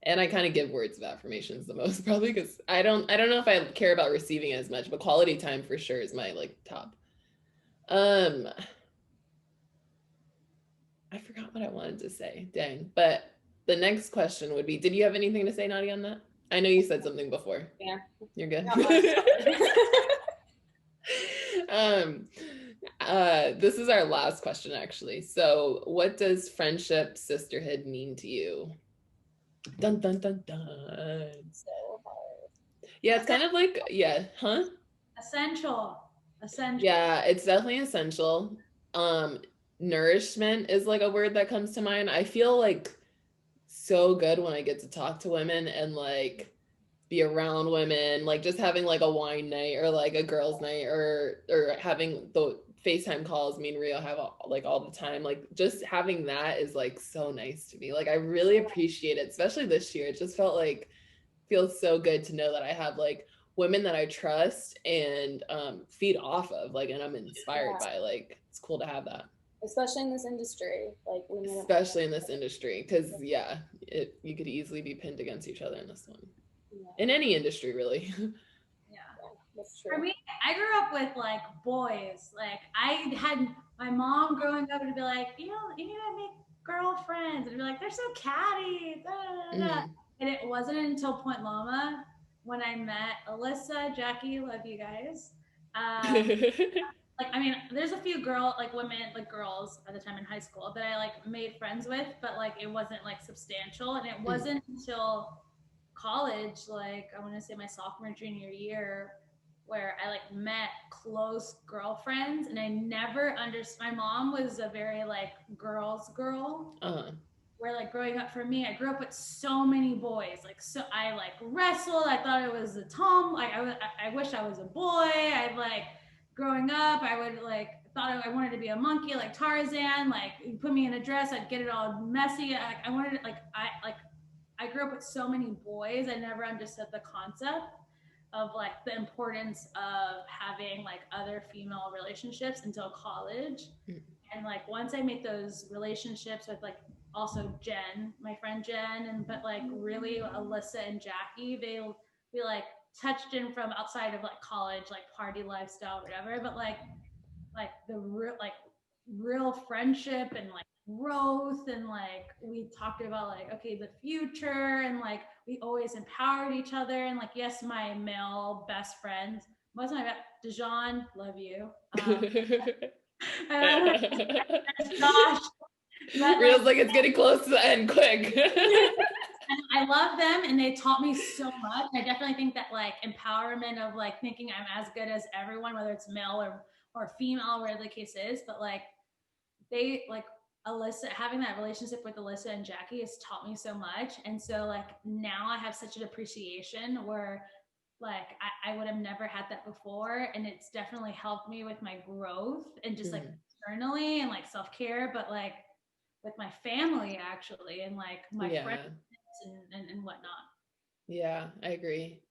And I kind of give words of affirmations the most, probably because I don't know if I care about receiving as much, but quality time for sure is my like top. I forgot what I wanted to say. Dang. But the next question would be, did you have anything to say, Nadia, on that? I know you said something before. Yeah. You're good. This is our last question, actually. So what does friendship, sisterhood mean to you? Dun, dun, dun, dun. So hard. Yeah, it's kind of like, essential. Yeah, it's definitely essential. Nourishment is like a word that comes to mind. I feel like so good when I get to talk to women and like be around women, like just having like a wine night or like a girls' night, or having the FaceTime calls me and Rio have all the time. Like just having that is like so nice to me. Like I really appreciate it, especially this year. It just feels so good to know that I have like women that I trust and feed off of, like, and I'm inspired by. Like, it's cool to have that. Especially in this industry, like especially in this industry, because you could easily be pinned against each other in this one. In any industry, really. Yeah, that's true. For me, I grew up with like boys. Like I had my mom growing up would be like, you know, you need to make girlfriends, and be like, they're so catty. Da, da, da. And it wasn't until Point Loma when I met Alyssa, Jackie, love you guys. Like, I mean, there's a few women, like girls at the time in high school that I like made friends with, but like it wasn't like substantial. And it wasn't until college, like I want to say my sophomore, junior year, where I like met close girlfriends, and I never understood. My mom was a very like girl's girl. Where like growing up for me, I grew up with so many boys. Like, so I like wrestled. I thought it was a tom. Like I wish I was a boy. I like growing up, I would like thought I wanted to be a monkey like Tarzan. Like you put me in a dress, I'd get it all messy. I wanted I grew up with so many boys. I never understood the concept of like the importance of having like other female relationships until college. And like once I made those relationships with like also Jen, my friend Jen, and but like really Alyssa and Jackie, we like touched in from outside of like college, like party lifestyle, whatever. But like the real friendship and like growth, and like we talked about like okay the future, and like we always empowered each other. And like yes, my male best friends, most of my Dijon, love you. Gosh, feels like it's getting close to the end quick. And I love them, and they taught me so much. I definitely think that like empowerment of like thinking I'm as good as everyone, whether it's male or female, whatever the case is. But like they like Alyssa, having that relationship with Alyssa and Jackie has taught me so much. And so like now I have such an appreciation where like I would have never had that before. And it's definitely helped me with my growth and just like internally and like self-care, but like with my family actually, and like my friends and whatnot. Yeah, I agree.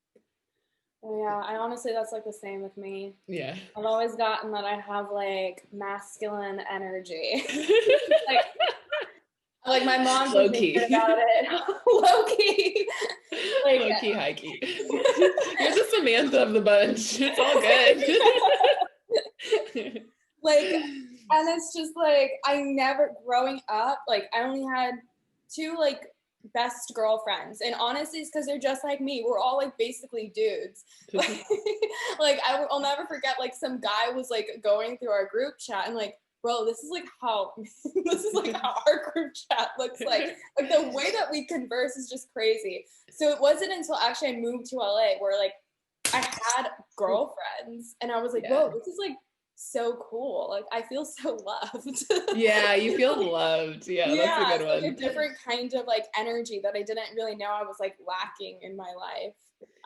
Yeah, I honestly, that's like the same with me. Yeah. I've always gotten that I have like masculine energy. like my mom low key about it. Low key. Like, low key, high key. You're the Samantha of the bunch. It's all good. Like, and it's just like, I never, growing up, like I only had 2 like best girlfriends, and honestly it's because they're just like me. We're all like basically dudes. Like I'll never forget, like some guy was like going through our group chat and like, bro, this is like how our group chat looks like the way that we converse is just crazy. So it wasn't until actually I moved to LA where like I had girlfriends and I was like, whoa, this is like so cool. Like I feel so loved. Yeah, you feel loved. Yeah, that's a good one. Like a different kind of like energy that I didn't really know I was like lacking in my life.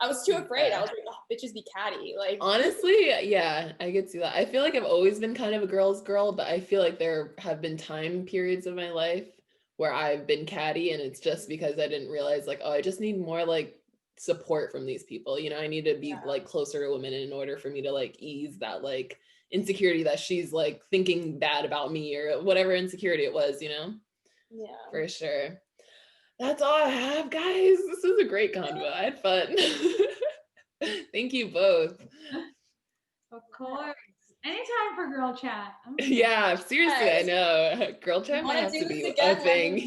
I was too afraid. I was like, oh, bitches be catty. Like honestly, yeah, I could see that. I feel like I've always been kind of a girl's girl, but I feel like there have been time periods of my life where I've been catty, and it's just because I didn't realize like, oh, I just need more like support from these people. You know, I need to be like closer to women in order for me to like ease that like insecurity that she's like thinking bad about me or whatever insecurity it was, you know? Yeah. For sure. That's all I have, guys. This was a great convo. I had fun. Thank you both. Of course. Anytime for girl chat. Yeah, seriously, I know. Girl chat might have to be a thing.